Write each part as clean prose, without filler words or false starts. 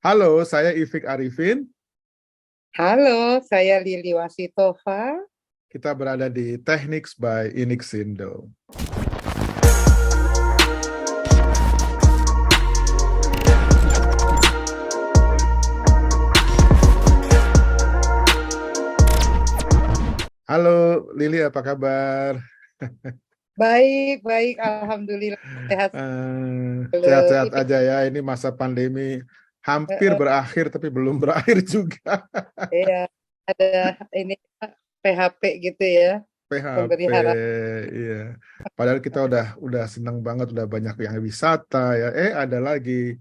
Halo, saya Ifik Arifin. Halo, saya Lili Wasitova. Kita berada di Techniques by Inixindo. Halo, Lili, apa kabar? Baik, baik, alhamdulillah sehat selalu. Sehat-sehat Ini aja ya. Ini masa pandemi hampir eh, berakhir, tapi belum berakhir juga. ya ada ini PHP gitu ya, PHP, pemberi harapan. iya. Padahal kita udah senang banget, udah banyak yang wisata ya. Ada lagi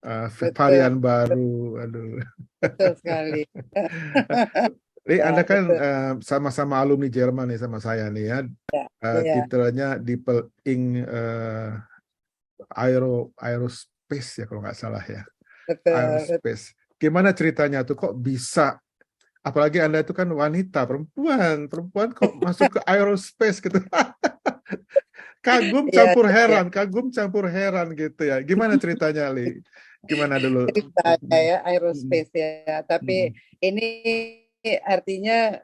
Betul, varian baru. Aduh. betul sekali. Anda Ya, kan betul. sama-sama alumni Jerman nih sama saya nih ya. Ya, Titelnya Diepel Ing Aerospace ya kalau nggak salah ya. betul, betul. Aerospace. Gimana ceritanya tuh kok bisa? Apalagi Anda itu kan wanita, perempuan kok masuk ke aerospace gitu. Ya, ya. Kagum campur heran gitu ya. Gimana ceritanya, Li? Gimana dulu? Ceritanya ya, Mm, aerospace ya. Tapi mm, ini artinya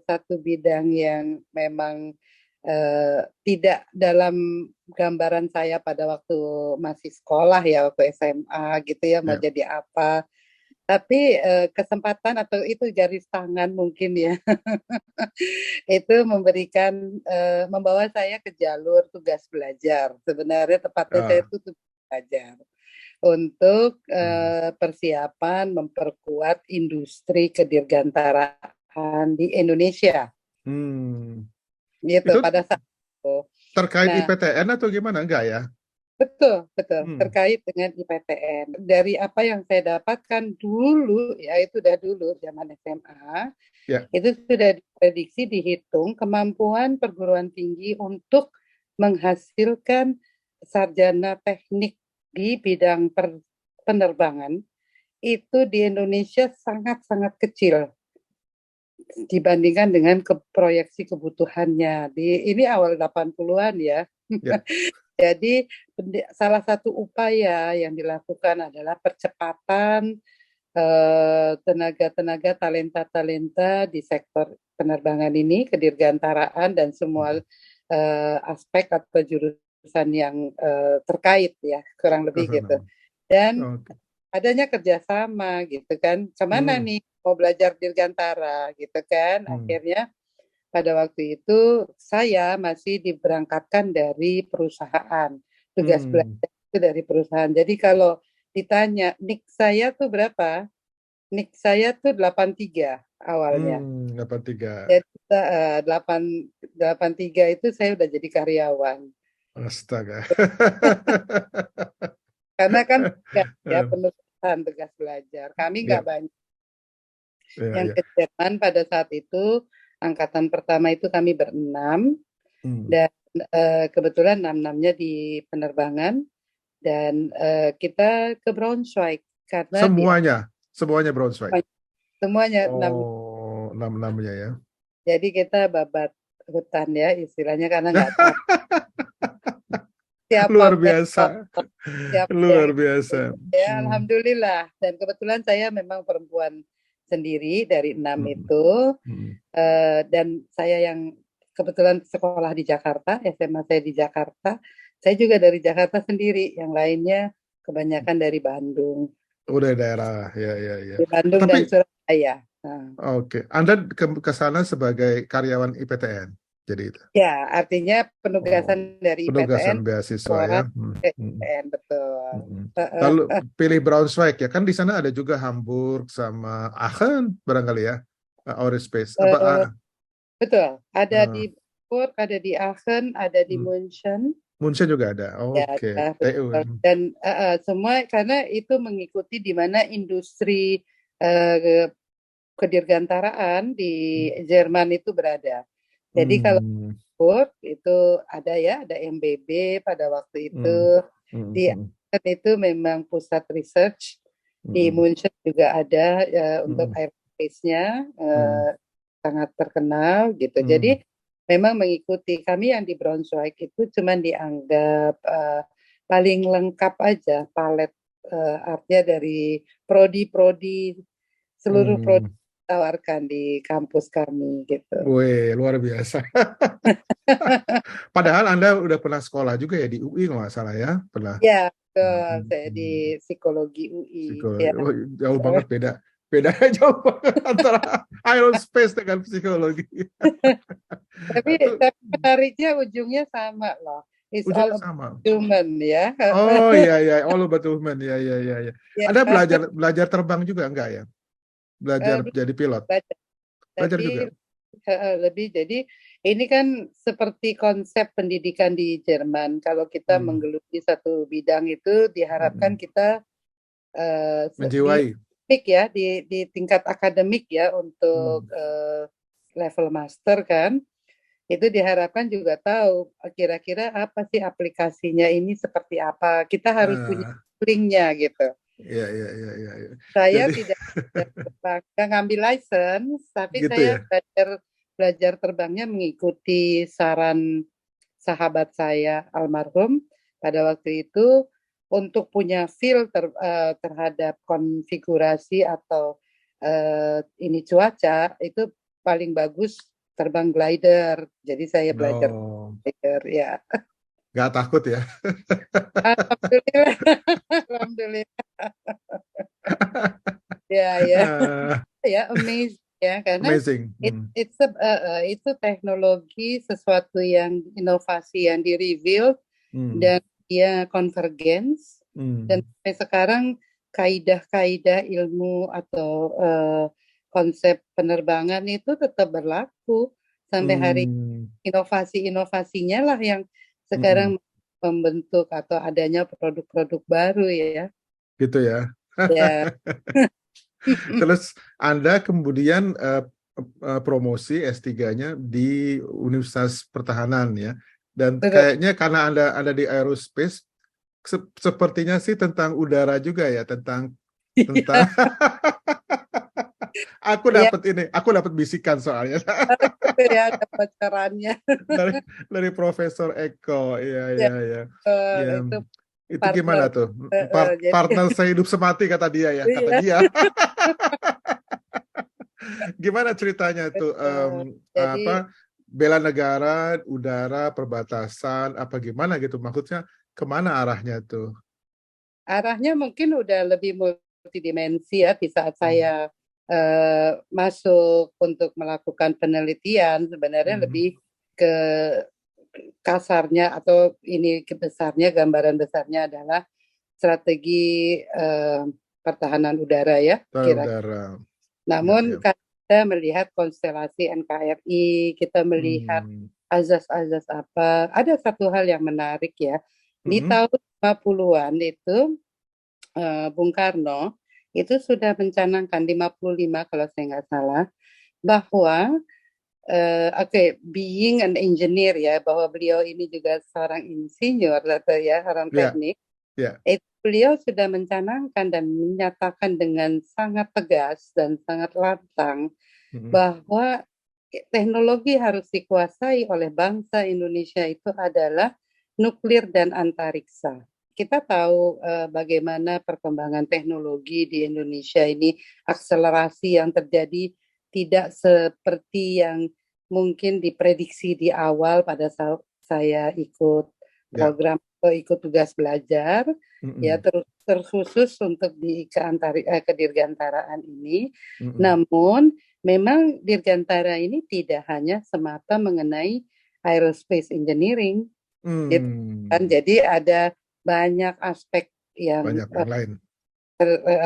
satu bidang yang memang tidak dalam gambaran saya pada waktu masih sekolah ya, waktu SMA gitu ya, mau ya. jadi apa. Tapi kesempatan atau itu garis tangan mungkin ya, itu membawa saya ke jalur tugas belajar. Sebenarnya tepatnya saya Ah, itu tugas belajar untuk mm, persiapan memperkuat industri kedirgantaraan di Indonesia. hmm. Gitu Itu pada saat itu. terkait Nah, IPTN atau gimana? Enggak ya? betul, betul. Hmm. Terkait dengan IPTN. Dari apa yang saya dapatkan dulu, ya itu udah dulu zaman SMA, Ya. itu sudah diprediksi, dihitung kemampuan perguruan tinggi untuk menghasilkan sarjana teknik di bidang penerbangan itu di Indonesia sangat-sangat kecil dibandingkan dengan proyeksi kebutuhannya. Ini awal 80-an ya. Ya. Jadi salah satu upaya yang dilakukan adalah percepatan tenaga-tenaga talenta-talenta di sektor penerbangan ini, kedirgantaraan dan semua aspek atau jurusan yang terkait ya, kurang Ke lebih gitu. sana. Dan Oke. adanya kerjasama gitu kan, kemana Hmm. nih mau belajar dirgantara gitu kan, Hmm. akhirnya pada waktu itu saya masih diberangkatkan dari perusahaan, tugas Hmm. belajar itu dari perusahaan. Jadi kalau ditanya nik saya tuh berapa, nik saya tuh 83 awalnya. 83. Jadi 8 83 itu saya udah jadi karyawan. Astaga. Karena kan ya penugasan tugas belajar. Kami nggak Ya, banyak ya, yang ya. ke Jerman pada saat itu. Angkatan pertama itu kami berenam Hmm. dan kebetulan enam-enamnya di penerbangan dan kita ke Braunschweig karena di Semuanya Braunschweig. semuanya enam. Oh, enam-enamnya ya. Jadi kita babat hutan ya istilahnya karena nggak tahu siapa Luar pilot, biasa. siapa yang Luar itu. biasa. Ya, Hmm. alhamdulillah. Dan kebetulan saya memang perempuan sendiri dari enam Hmm. itu. Hmm. Dan saya yang kebetulan sekolah di Jakarta, SMA saya di Jakarta. Saya juga dari Jakarta sendiri. Yang lainnya kebanyakan dari Bandung. Udah daerah, ya, ya, ya. Di Bandung Tapi, dan Surabaya. Nah, oke, Anda ke sana sebagai karyawan IPTN. Jadi itu. ya, artinya Oh, penugasan dari IPTN penugasan beasiswa ya. laporan Hmm. ke Hmm. IPTN, betul. Mm-mm. Lalu pilih Braunschweig ya kan di sana ada juga Hamburg sama Aachen barangkali ya, Aerospace apa Eh, betul, ada di uh, Frankfurt, ada di Aachen, ada di hmm, München, Munchen juga ada. ya, Oke, ya, TU. betul. Dan semua karena itu mengikuti di mana industri eh, kedirgantaraan di Jerman itu berada. Jadi kalau Hmm, Frankfurt itu ada ya, ada MBB pada waktu itu. hmm, Di hmm, Aachen itu memang pusat research. Di hmm, München juga ada untuk hmm, aerospace-nya hmm, sangat terkenal gitu. hmm, Jadi memang mengikuti kami yang di Braunschweig itu cuman dianggap paling lengkap aja palet artinya dari prodi-prodi, seluruh prodi ditawarkan di kampus kami gitu. Wih, luar biasa. Padahal Anda udah pernah sekolah juga ya di UI kalau nggak salah ya, pernah. Ya, saya di psikologi UI. Psikologi. Ya. Oh, jauh banget beda. Bedanya jauh banget antara aerospace dengan psikologi. Tapi Itu menariknya ujungnya sama loh. It's ujungnya all about sama. human ya. Oh iya iya, all about human. Ya ya ya ya. Ya, Anda belajar terbang juga enggak ya? Belajar belum jadi pilot. baca. Belajar juga. Tapi lebih jadi ini kan seperti konsep pendidikan di Jerman. Kalau kita Hmm. menggeluti satu bidang itu diharapkan Hmm. kita di Menjiwai. ya di tingkat akademik ya untuk Hmm. level master kan. Itu diharapkan juga tahu kira-kira apa sih aplikasinya ini seperti apa. Kita harus punya Ah, linknya gitu. iya iya iya iya. Iya. Saya Jadi tidak nggak ngambil license, tapi gitu saya ya. belajar terbangnya mengikuti saran sahabat saya almarhum pada waktu itu untuk punya feel terhadap konfigurasi atau ini cuaca itu paling bagus terbang glider. Jadi saya belajar No, glider ya. nggak takut ya. Alhamdulillah, alhamdulillah. Ya ya Ah, ya amazing ya karena amazing. itu teknologi sesuatu yang inovasi yang di reveal Hmm. dan dia convergence dan Hmm. sampai sekarang kaidah-kaidah ilmu atau konsep penerbangan itu tetap berlaku sampai hari Hmm. inovasi-inovasinya lah yang Hmm. sekarang membentuk atau adanya produk-produk baru ya. Gitu ya. Ya. Terus Anda kemudian promosi S3-nya di Universitas Pertahanan ya. Dan Betul. kayaknya karena Anda ada di aerospace, sepertinya sih tentang udara juga ya, tentang Ya, aku dapat bisikan soalnya itu ya ada bocorannya. dari Profesor Eko. Iya Ya, iya iya. Ya, itu itu partner. gimana tuh? Jadi Partner sehidup semati kata dia ya, kata iya, dia. Gimana ceritanya tuh betul. Jadi apa bela negara, udara, perbatasan, apa gimana gitu? Maksudnya kemana arahnya tuh? arahnya mungkin udah lebih multidimensi ya di saat Hmm. saya masuk untuk melakukan penelitian sebenarnya Hmm. lebih ke kasarnya atau ini besarnya gambaran besarnya adalah strategi pertahanan udara ya Taruh kira. udara. Ya, Namun ya. kita melihat konstelasi NKRI, kita melihat Hmm. azas-azas apa. Ada satu hal yang menarik ya. Di Hmm. tahun 50-an itu Bung Karno itu sudah mencanangkan 55 kalau saya nggak salah bahwa being an engineer ya bahwa beliau ini juga seorang insinyur atau ya orang Ya, teknik ya. itu beliau sudah mencanangkan dan menyatakan dengan sangat tegas dan sangat lantang Hmm. bahwa teknologi harus dikuasai oleh bangsa Indonesia itu adalah nuklir dan antariksa. Kita tahu bagaimana perkembangan teknologi di Indonesia ini, akselerasi yang terjadi tidak seperti yang mungkin diprediksi di awal pada saat saya ikut Ya. program atau ikut tugas belajar, ya Hmm. terkhusus untuk di kedirgantaraan ini. Hmm. Namun memang Dirgantara ini tidak hanya semata mengenai aerospace engineering, gitu kan. Hmm. Jadi ada banyak aspek yang Banyak yang lain.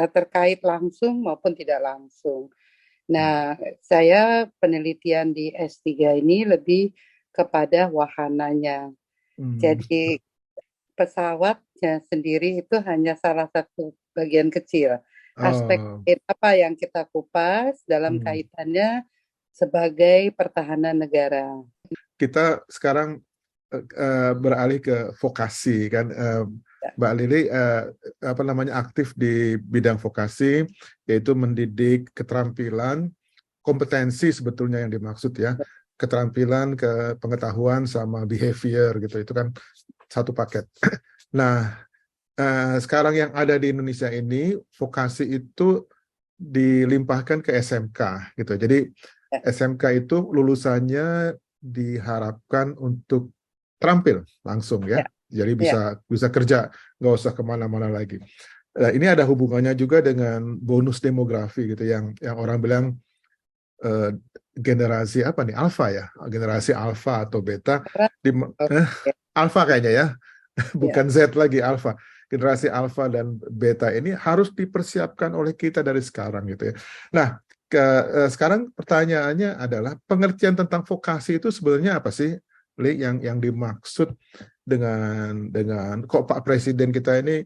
terkait langsung maupun tidak langsung. Hmm. Nah, saya penelitian di S3 ini lebih kepada wahananya. Hmm. Jadi pesawatnya sendiri itu hanya salah satu bagian kecil. Aspek Oh. apa yang kita kupas dalam Hmm. kaitannya sebagai pertahanan negara. Kita sekarang beralih ke vokasi kan, Mbak Lili apa namanya aktif di bidang vokasi, yaitu mendidik keterampilan, kompetensi sebetulnya yang dimaksud ya, keterampilan, ke pengetahuan sama behavior gitu, itu kan satu paket. Nah, sekarang yang ada di Indonesia ini vokasi itu dilimpahkan ke SMK gitu. Jadi Ya, SMK itu lulusannya diharapkan untuk terampil langsung ya, ya. Jadi ya. bisa kerja, nggak usah kemana-mana lagi. Ini ada hubungannya juga dengan bonus demografi gitu yang orang bilang eh, generasi apa nih alfa ya, generasi alfa atau beta Karena, di oke, alfa kayaknya ya, ya, bukan Z lagi alfa. Generasi alfa dan beta ini harus dipersiapkan oleh kita dari sekarang gitu ya. Nah, sekarang pertanyaannya adalah pengertian tentang vokasi itu sebenarnya apa sih, Li, yang dimaksud dengan kok Pak Presiden kita ini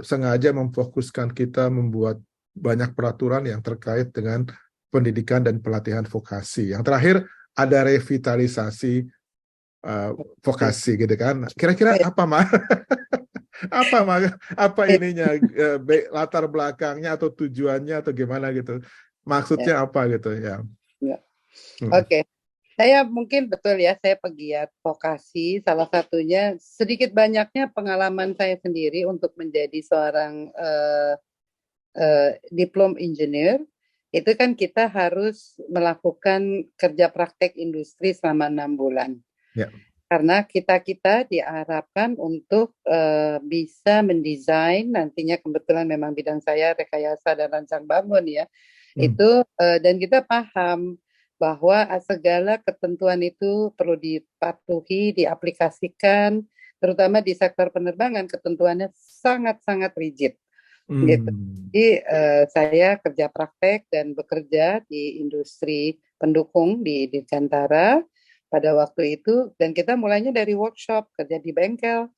sengaja memfokuskan kita membuat banyak peraturan yang terkait dengan pendidikan dan pelatihan vokasi. Yang terakhir ada revitalisasi oke. vokasi gitu kan. Oh, Kira-kira ya, apa ya, ininya latar belakangnya atau tujuannya atau gimana gitu. ya, Maksudnya apa gitu ya. ya. Hmm. Oke. Saya mungkin betul ya, saya pegiat vokasi. Salah satunya sedikit banyaknya pengalaman saya sendiri untuk menjadi seorang diplom engineer. Itu kan kita harus melakukan kerja praktek industri selama 6 bulan. Ya. Karena kita diharapkan untuk bisa mendesain, nantinya kebetulan memang bidang saya rekayasa dan rancang bangun ya, Hmm. itu dan kita paham bahwa segala ketentuan itu perlu dipatuhi, diaplikasikan, terutama di sektor penerbangan ketentuannya sangat-sangat rigid gitu. Hmm. Jadi saya kerja praktek dan bekerja di industri pendukung di Dirgantara pada waktu itu, dan kita mulainya dari workshop, kerja di bengkel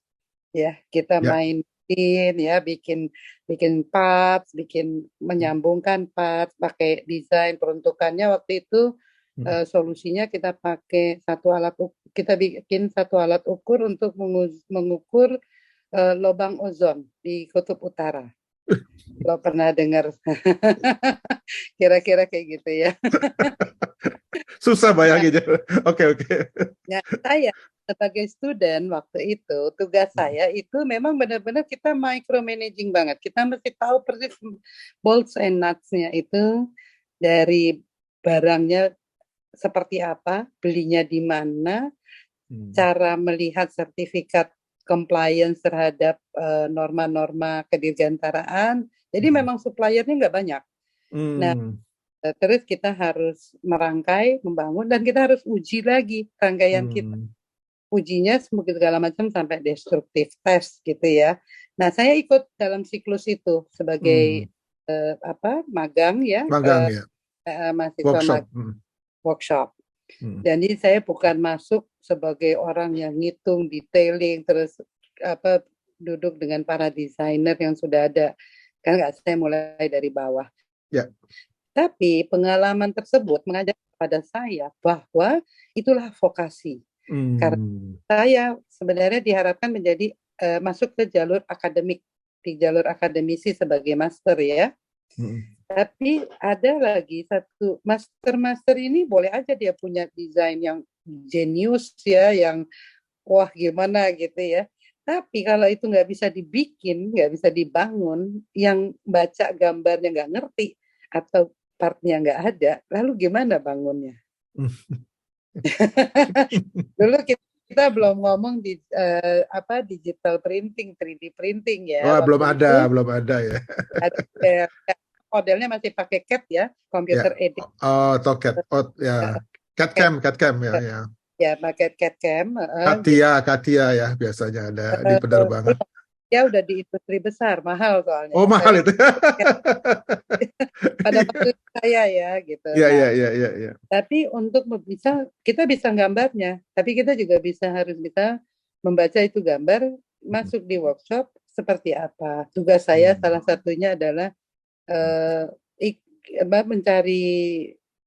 ya, kita Ya. main ya, bikin bikin parts, bikin menyambungkan parts, pakai desain peruntukannya waktu itu Hmm. solusinya kita pakai kita bikin satu alat ukur untuk mengukur lubang ozon di kutub utara. Kalau pernah dengar kira-kira kayak gitu ya. Susah Nah, bayanginnya. Oke, oke. ya, saya sebagai student waktu itu, tugas saya itu memang benar-benar kita micromanaging banget. Kita mesti tahu persis bolts and nuts-nya itu, dari barangnya seperti apa, belinya di mana, Hmm. cara melihat sertifikat compliance terhadap norma-norma kedirgantaraan. Jadi Hmm. memang suppliernya nggak banyak. Nah, Hmm. terus kita harus merangkai, membangun, dan kita harus uji lagi rangkaian kita. Hmm. Ujinya segala macam sampai destructive test gitu ya. Nah, saya ikut dalam siklus itu sebagai Hmm. magang ya, Magang ya, mahasiswa workshop. Hmm. workshop. Hmm. Jadi saya bukan masuk sebagai orang yang ngitung, detailing, terus duduk dengan para desainer yang sudah ada. Kan nggak, saya mulai dari bawah. Ya. Tapi pengalaman tersebut mengajar kepada saya bahwa itulah vokasi. Karena Hmm. saya sebenarnya diharapkan menjadi masuk ke jalur akademik, di jalur akademisi sebagai master ya. Hmm. Tapi ada lagi satu master ini boleh aja dia punya desain yang jenius ya, yang wah gimana gitu ya. Tapi kalau itu nggak bisa dibikin, nggak bisa dibangun, yang baca gambarnya nggak ngerti atau partnya nggak ada, lalu gimana bangunnya? Dulu kita belum ngomong di digital printing, 3D printing ya Wah, waktu itu. belum ada ya. Ada, modelnya masih pakai CAD ya, Ya. computer edit. Oh, toket. Oh, ya. CAD, CAD-CAM ya, ya. ya pakai CAD CAM gitu. Katia ya biasanya ada di penerbangan. Belum, ya udah di industri besar, mahal soalnya. Oh, mahal Saya itu. pada waktu saya ya gitu. Iya, Nah, iya, iya, iya, iya. tapi untuk kita bisa gambarnya, tapi kita juga harus bisa membaca itu gambar, masuk di workshop seperti apa. Tugas saya Hmm. salah satunya adalah eh, mencari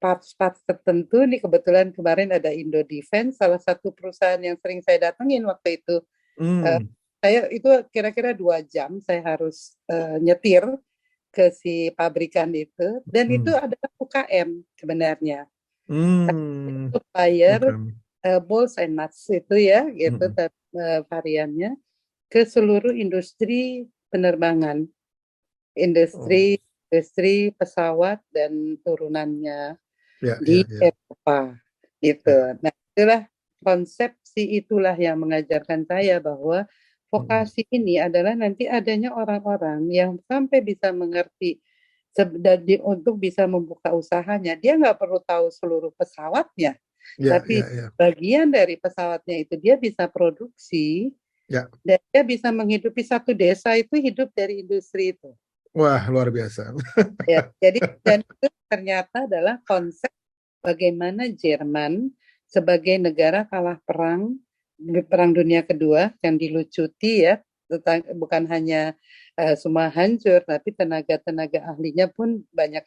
parts-parts tertentu. Nih kebetulan kemarin ada Indo Defense, salah satu perusahaan yang sering saya datengin waktu itu. Eh, Hmm. saya itu kira-kira 2 jam saya harus nyetir ke si pabrikan itu, dan itu Hmm. adalah UKM sebenarnya. Hmm. Supplier Oke. balls and nuts itu ya gitu Hmm. variannya. ke seluruh industri penerbangan, industri pesawat dan turunannya Ya, di ya, ya, Eropa gitu. ya. Nah, itulah konsepsi itulah yang mengajarkan saya bahwa Mm, vokasi ini adalah nanti adanya orang-orang yang sampai bisa mengerti untuk bisa membuka usahanya. Dia nggak perlu tahu seluruh pesawatnya, ya, tapi ya, ya, bagian dari pesawatnya itu dia bisa produksi ya. dan dia bisa menghidupi satu desa itu hidup dari industri itu. Wah, luar biasa. Ya, jadi dan itu ternyata adalah konsep bagaimana Jerman sebagai negara kalah perang di Perang Dunia Kedua yang dilucuti ya, bukan hanya semua hancur, tapi tenaga-tenaga ahlinya pun banyak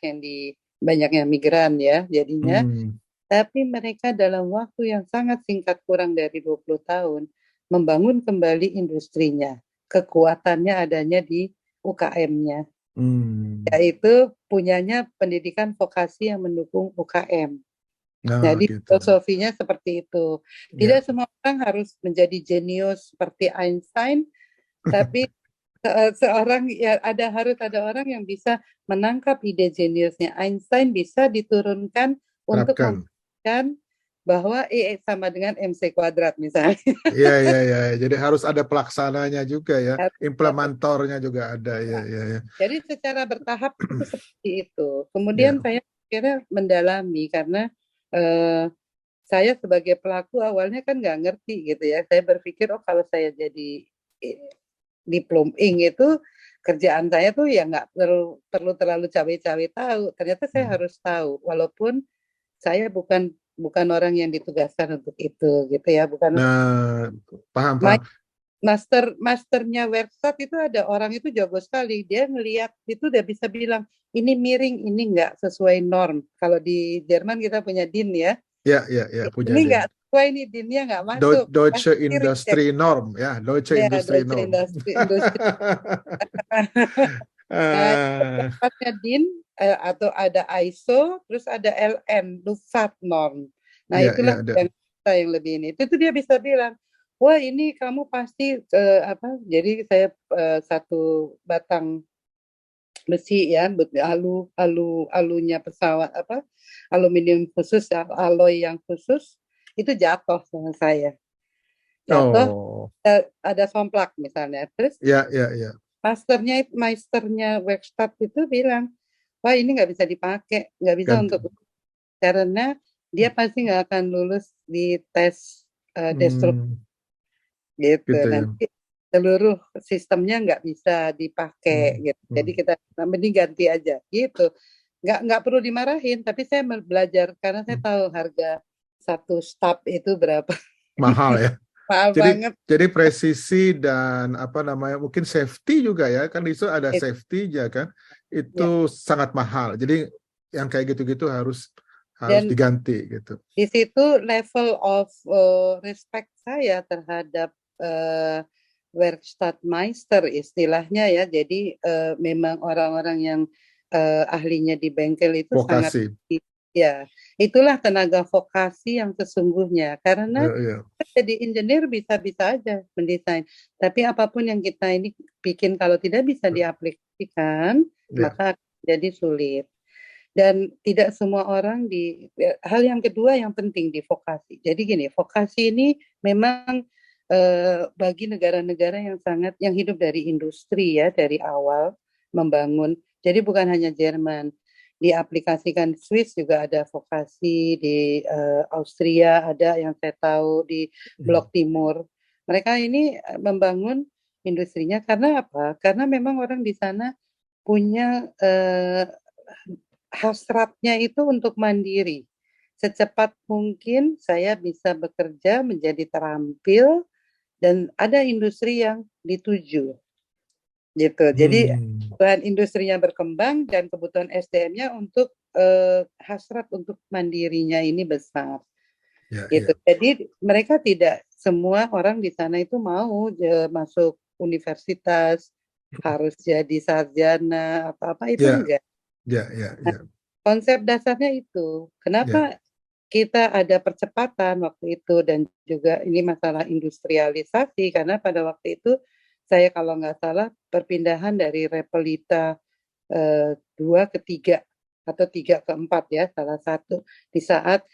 yang migran ya jadinya. Hmm, Tapi mereka dalam waktu yang sangat singkat kurang dari 20 tahun membangun kembali industrinya. Kekuatannya adanya di UKM-nya, hmm. yaitu punyanya pendidikan vokasi yang mendukung UKM. Nah, Jadi gitu. filosofinya seperti itu. Tidak Ya. semua orang harus menjadi jenius seperti Einstein, tapi seorang ya harus ada orang yang bisa menangkap ide jeniusnya. Einstein bisa diturunkan untuk Terapkan. membuktikan bahwa E sama dengan MC kuadrat misalnya. Iya, iya, iya. Jadi harus ada pelaksananya juga ya. Harus dapat. Implementornya juga ada. Ya, ya, ya. Jadi secara bertahap itu seperti itu. Kemudian Ya. saya kira mendalami karena eh, saya sebagai pelaku awalnya kan nggak ngerti gitu ya. Saya berpikir oh kalau saya jadi eh, diplom ing itu kerjaan saya tuh ya nggak perlu terlalu cawe-cawe tahu. Ternyata saya Hmm. harus tahu walaupun saya bukan bukan orang yang ditugaskan untuk itu gitu ya. Bukan Nah, paham, paham. masternya website itu ada orang itu jago sekali. Dia ngelihat itu udah bisa bilang ini miring, ini nggak sesuai norm. Kalau di Jerman kita punya DIN ya. Ya, ya, ya, punya Ini nggak Din. sesuai nih DIN-nya nggak masuk. Deutsche Pasti reject. Industrie Norm, ya, Deutsche Ya, Industrie Deutsche Norm. Industri. Nah, Ah, tempatnya DIN atau ada ISO, terus ada LN, Luftfahrtnorm. Nah, ya, itulah ya, ada. yang kita yang lebih ini. Itu dia bisa bilang, wah ini kamu pasti apa? Jadi saya satu batang besi ya, alunya pesawat apa? Aluminium khusus, alloy yang khusus itu jatuh sama saya. Jatuh Oh, ada somplak misalnya. Terus ya, ya, ya. meisternya Werkstatt itu bilang, wah ini nggak bisa dipakai, nggak bisa Ganti. untuk karena dia pasti nggak akan lulus di tes destruk Hmm, gitu. gitu ya. Nanti seluruh sistemnya nggak bisa dipakai Hmm, gitu. Jadi hmm, kita mending ganti aja gitu. Nggak perlu dimarahin, tapi saya belajar karena saya hmm. tahu harga satu staf itu berapa. Mahal ya. Mahal Jadi banget. jadi presisi dan apa namanya mungkin safety juga ya kan di situ ada Itu, safety ya kan itu ya. sangat mahal. Jadi yang kayak gitu-gitu harus harus Dan diganti gitu. di situ level of respect saya terhadap uh, Werkstattmeister istilahnya ya. Jadi memang orang-orang yang ahlinya di bengkel itu sangat Vokasi. ya. Itulah tenaga vokasi yang sesungguhnya. Karena Ya, ya, jadi engineer bisa-bisa aja mendesain. Tapi apapun yang kita ini bikin kalau tidak bisa diaplikasikan, ya. maka jadi sulit. Dan tidak semua orang hal yang kedua yang penting di vokasi. Jadi gini, vokasi ini memang bagi negara-negara yang hidup dari industri ya dari awal membangun. Jadi bukan hanya Jerman, diaplikasikan Swiss juga ada vokasi, di Austria ada yang saya tahu di Hmm. Blok Timur. Mereka ini membangun industrinya karena apa? Karena memang orang di sana punya hasratnya itu untuk mandiri. Secepat mungkin saya bisa bekerja menjadi terampil dan ada industri yang dituju gitu. Jadi Hmm. bahan industrinya berkembang dan kebutuhan SDM-nya untuk hasrat untuk mandirinya ini besar Ya, gitu. ya. Jadi mereka tidak semua orang di sana itu mau masuk universitas harus jadi sarjana apa-apa itu Ya, enggak. ya, ya, Nah, ya. konsep dasarnya itu. Ya. Kenapa kita ada percepatan waktu itu dan juga ini masalah industrialisasi karena pada waktu itu saya kalau nggak salah perpindahan dari Repelita 2 ke 3 atau 3 ke 4 ya, salah satu di saat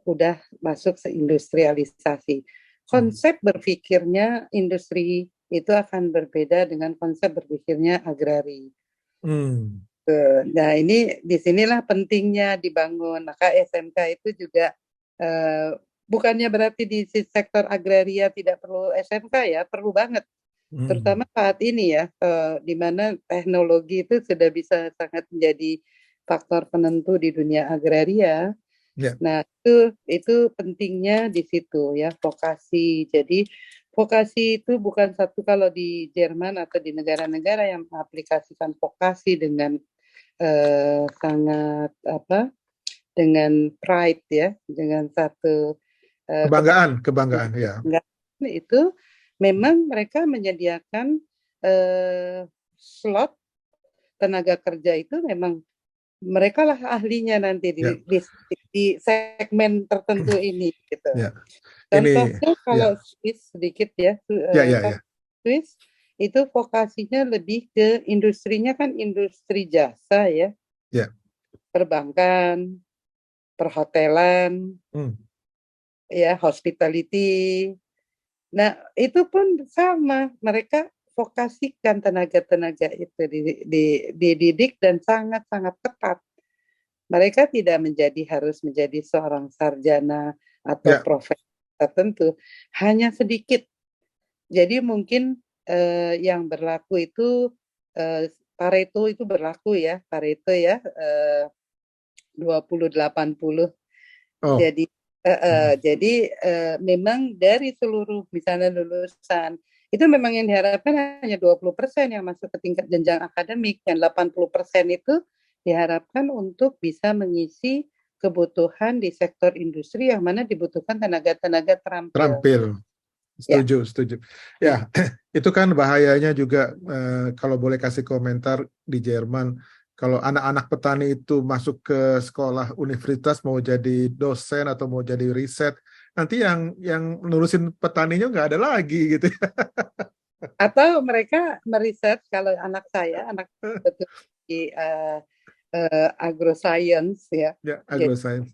udah masuk seindustrialisasi. Konsep berpikirnya industri itu akan berbeda dengan konsep berpikirnya agrari. Hmm. Nah, ini disinilah pentingnya dibangun. Maka SMK itu juga bukannya berarti di sektor agraria tidak perlu SMK ya, perlu banget. Terutama saat ini ya, di mana teknologi itu sudah bisa sangat menjadi faktor penentu di dunia agraria. Ya. Nah, itu pentingnya di situ ya, vokasi. Jadi vokasi itu bukan satu, kalau di Jerman atau di negara-negara yang mengaplikasikan vokasi dengan sangat dengan pride ya, dengan satu Kebanggaan ya. itu memang mereka menyediakan slot tenaga kerja itu, memang mereka lah ahlinya nanti Ya. di segmen tertentu ini gitu. Ya. Contohnya kalau ya. Swiss sedikit ya, Ya. Swiss itu vokasinya lebih ke industrinya kan industri jasa ya, Ya. perbankan, perhotelan, ya hospitality. Nah itu pun sama, mereka vokasikan tenaga-tenaga itu dididik dan sangat-sangat ketat. Mereka tidak harus menjadi seorang sarjana atau profesor tertentu, hanya sedikit. Jadi mungkin yang berlaku itu Pareto itu berlaku ya, Pareto ya 20-80. Jadi memang dari seluruh misalnya lulusan itu memang yang diharapkan hanya 20% yang masuk ke tingkat jenjang akademik, yang 80% itu diharapkan untuk bisa mengisi kebutuhan di sektor industri yang mana dibutuhkan tenaga-tenaga terampil. Setuju. Ya, itu kan bahayanya juga kalau boleh kasih komentar di Jerman, kalau anak-anak petani itu masuk ke sekolah universitas mau jadi dosen atau mau jadi riset, nanti yang nurusin petaninya nggak ada lagi gitu. Atau mereka meriset, kalau anak saya, anak betul di agroscience ya, agroscience.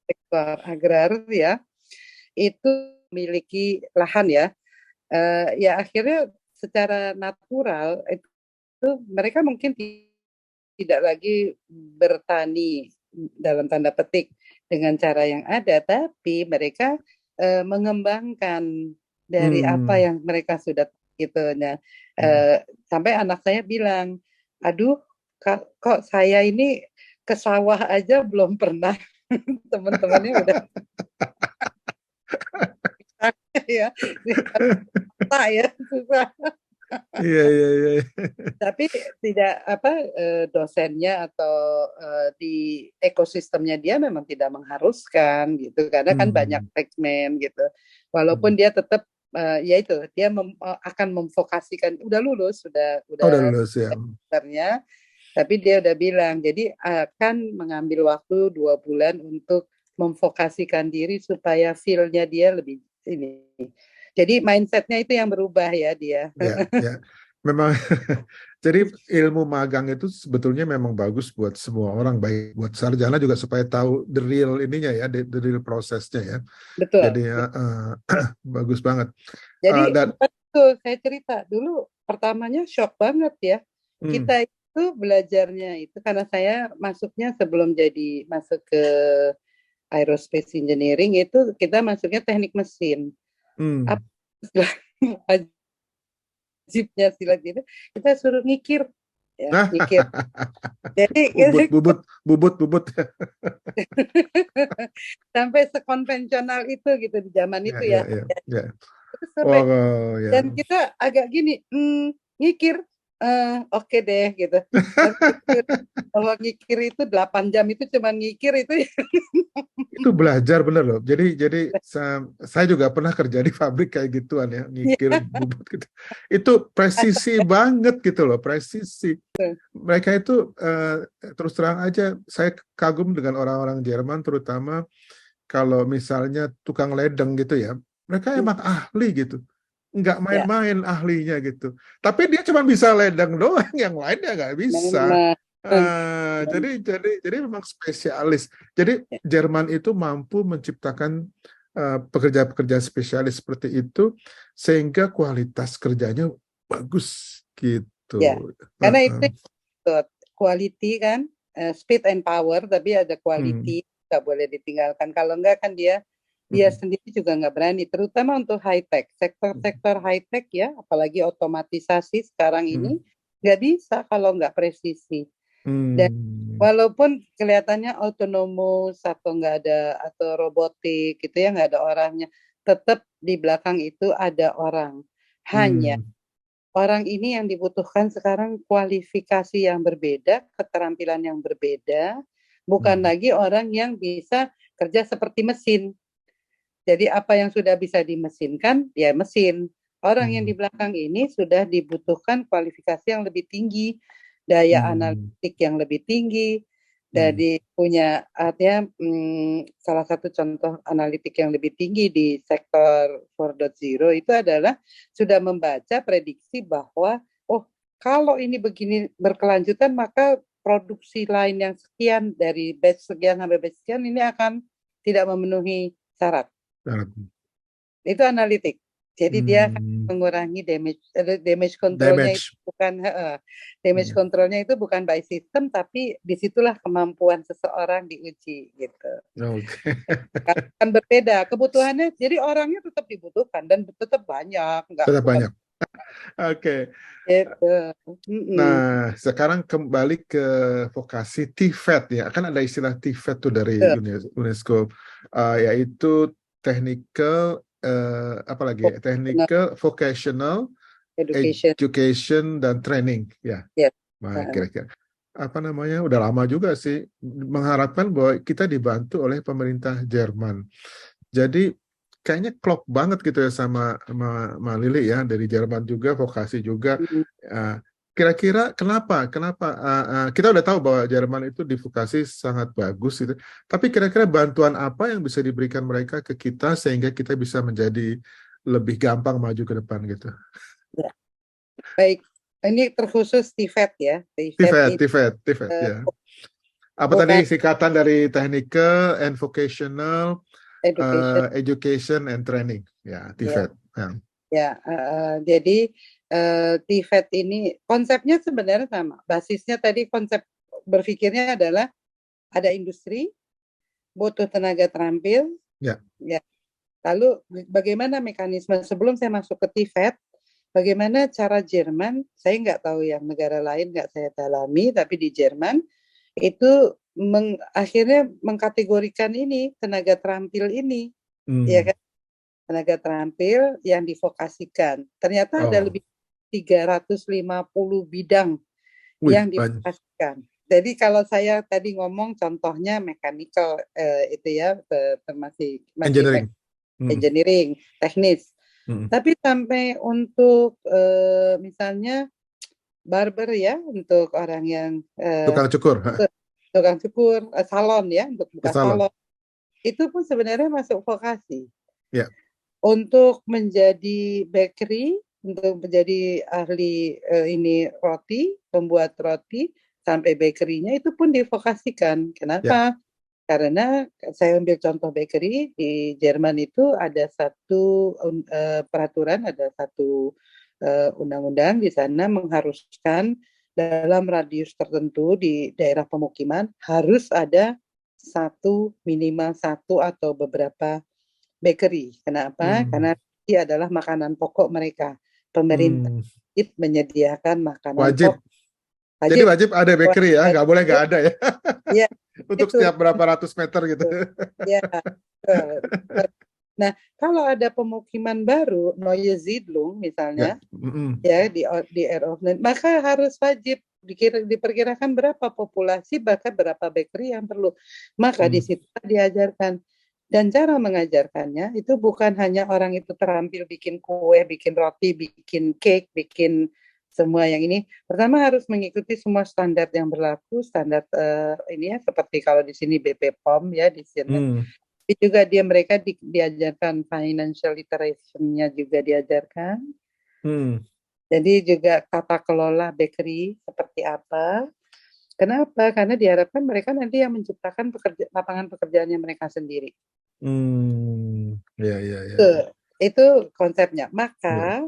Sektor agrar ya, itu memiliki lahan ya, ya akhirnya secara natural itu mereka mungkin tidak lagi bertani dalam tanda petik dengan cara yang ada, tapi mereka mengembangkan dari apa yang mereka sudah gitu. Nah, sampai anak saya bilang, aduh kok saya ini ke sawah aja belum pernah, teman-temannya udah ya, ya susah. Iya. Tapi tidak dosennya atau di ekosistemnya dia memang tidak mengharuskan gitu, karena kan banyak segmen gitu. Walaupun dia tetap ya itu dia akan memvokasikan, udah lulus ya. Tapi dia udah bilang jadi akan mengambil waktu 2 bulan untuk memvokasikan diri supaya feel-nya dia lebih ini. Jadi mindset-nya itu yang berubah ya dia. Ya. Memang jadi ilmu magang itu sebetulnya memang bagus buat semua orang, baik buat sarjana juga supaya tahu the real ininya ya, the real prosesnya ya. Betul. Jadi bagus banget. Jadi betul, saya cerita dulu pertamanya shock banget ya. Kita itu belajarnya itu karena saya masuknya sebelum masuk ke aerospace engineering itu kita masuknya teknik mesin. Wajibnya silat itu kita suruh ngikir ya, ngikir. Jadi bubut sampai sekonvensional itu gitu di zaman itu ya. Dan kita agak gini ngikir oke deh gitu. Kalau ngikir itu 8 jam itu cuma ngikir itu. Itu belajar bener loh. Jadi saya juga pernah kerja di pabrik kayak gituan ya, ngikir bubut gitu. Itu presisi banget gitu loh, presisi. Mereka itu terus terang aja saya kagum dengan orang-orang Jerman, terutama kalau misalnya tukang ledeng gitu ya. Mereka emang ahli gitu. nggak Ya, main-main ahlinya gitu. Tapi dia cuma bisa ledang doang, yang lain dia nggak bisa. memang. Jadi memang spesialis. Jadi Jerman itu mampu menciptakan pekerja-pekerja spesialis seperti itu sehingga kualitas kerjanya bagus Ya, gitu. karena itu Uh-uh. quality kan, speed and power, tapi ada Hmm. quality, nggak boleh ditinggalkan. Kalau enggak kan dia Hmm. sendiri juga nggak berani, terutama untuk high tech, sektor-sektor high tech ya, apalagi otomatisasi sekarang Hmm. ini nggak bisa kalau nggak presisi. Dan Hmm. walaupun kelihatannya autonomous atau nggak ada atau robotik gitu ya nggak ada orangnya, tetap di belakang itu ada orang. Hanya Hmm. orang ini yang dibutuhkan sekarang kualifikasi yang berbeda, keterampilan yang berbeda, bukan Hmm. lagi orang yang bisa kerja seperti mesin. Jadi apa yang sudah bisa dimesinkan, ya mesin. Orang yang di Hmm. belakang ini sudah dibutuhkan kualifikasi yang lebih tinggi, daya Hmm. analitik yang lebih tinggi, Hmm. dari punya artinya salah satu contoh analitik yang lebih tinggi di sektor 4.0 itu adalah sudah membaca prediksi bahwa oh kalau ini begini berkelanjutan maka produksi lain yang sekian dari batch sekian sampai batch sekian ini akan tidak memenuhi syarat. Itu analitik. Jadi dia akan Hmm. mengurangi damage controlnya itu Damage. bukan damage Hmm. controlnya itu bukan by system tapi disitulah kemampuan seseorang diuji gitu. Oke. Kan berbeda kebutuhannya, jadi orangnya tetap dibutuhkan dan tetap banyak, nggak Sudah bukan banyak. Oke. gitu. Nah, sekarang kembali ke vokasi TVET ya. Kan ada istilah TVET tuh dari Betul. UNESCO, yaitu technical, apa lagi ya? Vocational Technical, vocational, education education dan training ya. ya. Nah, kira-kira apa namanya? Udah lama juga sih mengharapkan bahwa kita dibantu oleh pemerintah Jerman. Jadi kayaknya klop banget gitu ya sama Lili ya, dari Jerman juga, vokasi juga. Uh, Kira-kira kenapa kita udah tahu bahwa Jerman itu di vokasi sangat bagus gitu. Tapi kira-kira bantuan apa yang bisa diberikan mereka ke kita sehingga kita bisa menjadi lebih gampang maju ke depan gitu. Ya. Baik, ini terkhusus TVET ya. TVET TVET, ini TVET, TVET ya. Apa tadi bukan singkatan dari technical and vocational, education education and training ya, ya. TVET ya. Ya, jadi TVET ini konsepnya sebenarnya sama. Basisnya tadi konsep berpikirnya adalah ada industri, butuh tenaga terampil, Ya. ya. Lalu bagaimana mekanisme sebelum saya masuk ke TVET, bagaimana cara Jerman, saya nggak tahu yang negara lain nggak saya dalami, tapi di Jerman itu akhirnya mengkategorikan ini tenaga terampil ini, ya Hmm. kan? Tenaga terampil yang divokasikan. Ternyata ada Oh, lebih 350 bidang wih, yang banyak. divokasikan. Jadi kalau saya tadi ngomong contohnya mechanical itu ya masih Engineering. Hmm. engineering, teknis. Hmm. Tapi sampai untuk misalnya barber ya, untuk orang yang Tukang cukur, tukang cukur, salon ya, untuk buka salon. salon. Itu pun sebenarnya masuk vokasi. Ya. Untuk menjadi bakery, untuk menjadi ahli ini roti, pembuat roti, sampai bakerynya itu pun divokasikan. Ya. Kenapa? Karena saya ambil contoh bakery di Jerman itu ada satu peraturan, ada satu undang-undang di sana mengharuskan dalam radius tertentu di daerah pemukiman harus ada minimal satu atau beberapa bakery. Kenapa? Hmm. Karena ini adalah makanan pokok mereka. Pemerintah Hmm. menyediakan makanan Wajib. pokok. Jadi Wajib. wajib ada bakery ya, nggak boleh nggak ada ya. Ya, Untuk itu. setiap berapa ratus meter gitu. Ya. Nah, kalau ada pemukiman baru, Neue Siedlung Ya. misalnya, Mm-mm. ya di Erofland, maka harus wajib diperkirakan berapa populasi, bahkan berapa bakery yang perlu. Maka di Hmm. situ diajarkan. Dan cara mengajarkannya itu bukan hanya orang itu terampil bikin kue, bikin roti, bikin cake, bikin semua yang ini. Pertama harus mengikuti semua standar yang berlaku, standar ini ya seperti kalau di sini BP POM ya di sini. Hmm. Tapi juga mereka diajarkan financial literacy-nya juga diajarkan. Jadi juga tata kelola bakery seperti apa. Kenapa? Karena diharapkan mereka nanti yang menciptakan lapangan pekerjaannya mereka sendiri. Ya, ya, ya. Itu konsepnya. Maka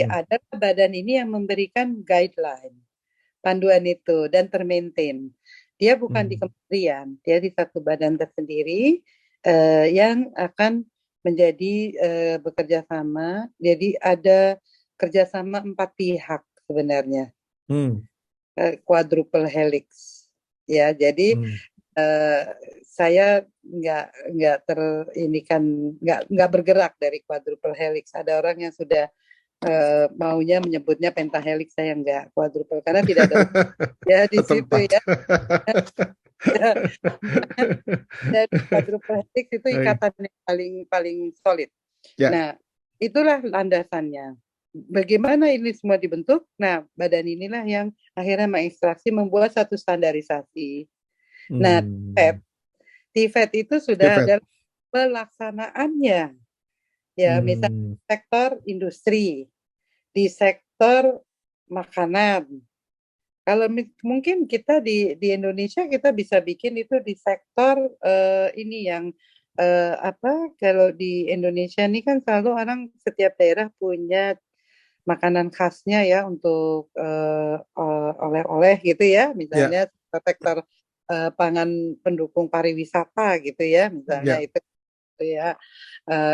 ada badan ini yang memberikan guideline, panduan itu, dan termaintain. Dia bukan di kementerian, dia di satu badan tersendiri yang akan menjadi bekerja sama. Jadi ada kerjasama 4 pihak sebenarnya. Quadruple helix. Ya, jadi saya nggak bergerak dari quadruple helix. Ada orang yang sudah maunya menyebutnya pentahelix, saya nggak quadruple karena tidak ada ya di situ ya. Dan quadruple helix itu ikatan yang paling solid. Yeah. Nah, itulah landasannya. Bagaimana ini semua dibentuk? Nah, badan inilah yang akhirnya mengekstraksi membuat satu standarisasi. Nah, TVET itu sudah ada pelaksanaannya. Ya, misalnya sektor industri, di sektor makanan. Kalau mungkin kita di Indonesia kita bisa bikin itu di sektor ini yang kalau di Indonesia ini kan selalu orang setiap daerah punya makanan khasnya ya untuk oleh-oleh gitu ya, misalnya sektor pangan pendukung pariwisata gitu ya, misalnya itu ya.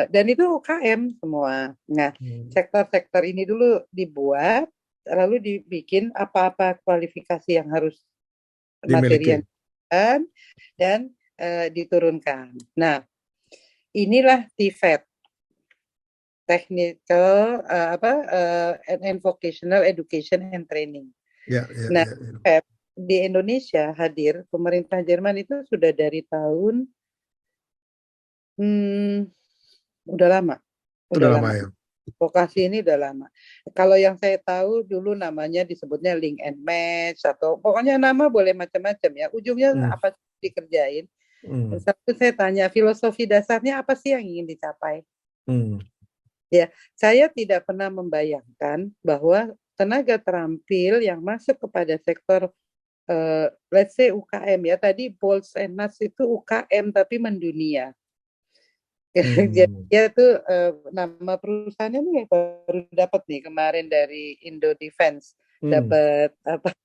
Dan itu UKM semua. Nah, sektor-sektor ini dulu dibuat, lalu dibikin apa-apa kualifikasi yang harus materi yang dan diturunkan. Nah, inilah TVET, Technical and Vocational Education and Training. Nah, di Indonesia hadir pemerintah Jerman itu sudah dari tahun udah lama. Ya. Vokasi ini udah lama. Kalau yang saya tahu dulu namanya disebutnya link and match atau pokoknya nama boleh macam-macam ya. Ujungnya apa dikerjain. Satu saya tanya filosofi dasarnya apa sih yang ingin dicapai? Ya, saya tidak pernah membayangkan bahwa tenaga terampil yang masuk kepada sektor let's say UKM ya, tadi Bolts and Nuts itu UKM tapi mendunia. Jadi dia tuh nama perusahaannya nih baru dapat nih kemarin dari Indo Defense,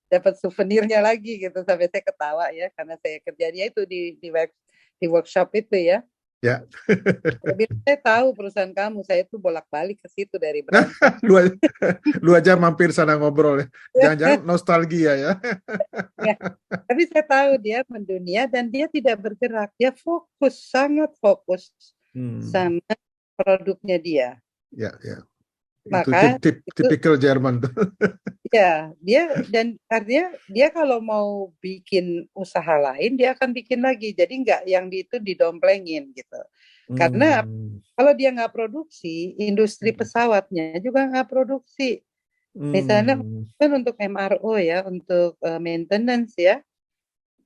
dapat souvenirnya lagi gitu, sampai saya ketawa ya karena saya kerjanya itu di workshop itu ya. Ya. Saya tahu perusahaan kamu, saya tuh bolak-balik ke situ dari Branson. lu aja mampir sana ngobrol ya. Jangan-jangan nostalgia ya. Ya. Tapi saya tahu dia mendunia dan dia tidak bergerak, dia fokus, sangat fokus sama produknya dia. Ya, ya. Maka itu tipikal Jerman tuh. Ya, dia dan artinya dia kalau mau bikin usaha lain dia akan bikin lagi. Jadi nggak yang itu didomplengin gitu. Karena kalau dia nggak produksi, industri pesawatnya juga nggak produksi. Misalnya kan untuk MRO ya, untuk maintenance ya,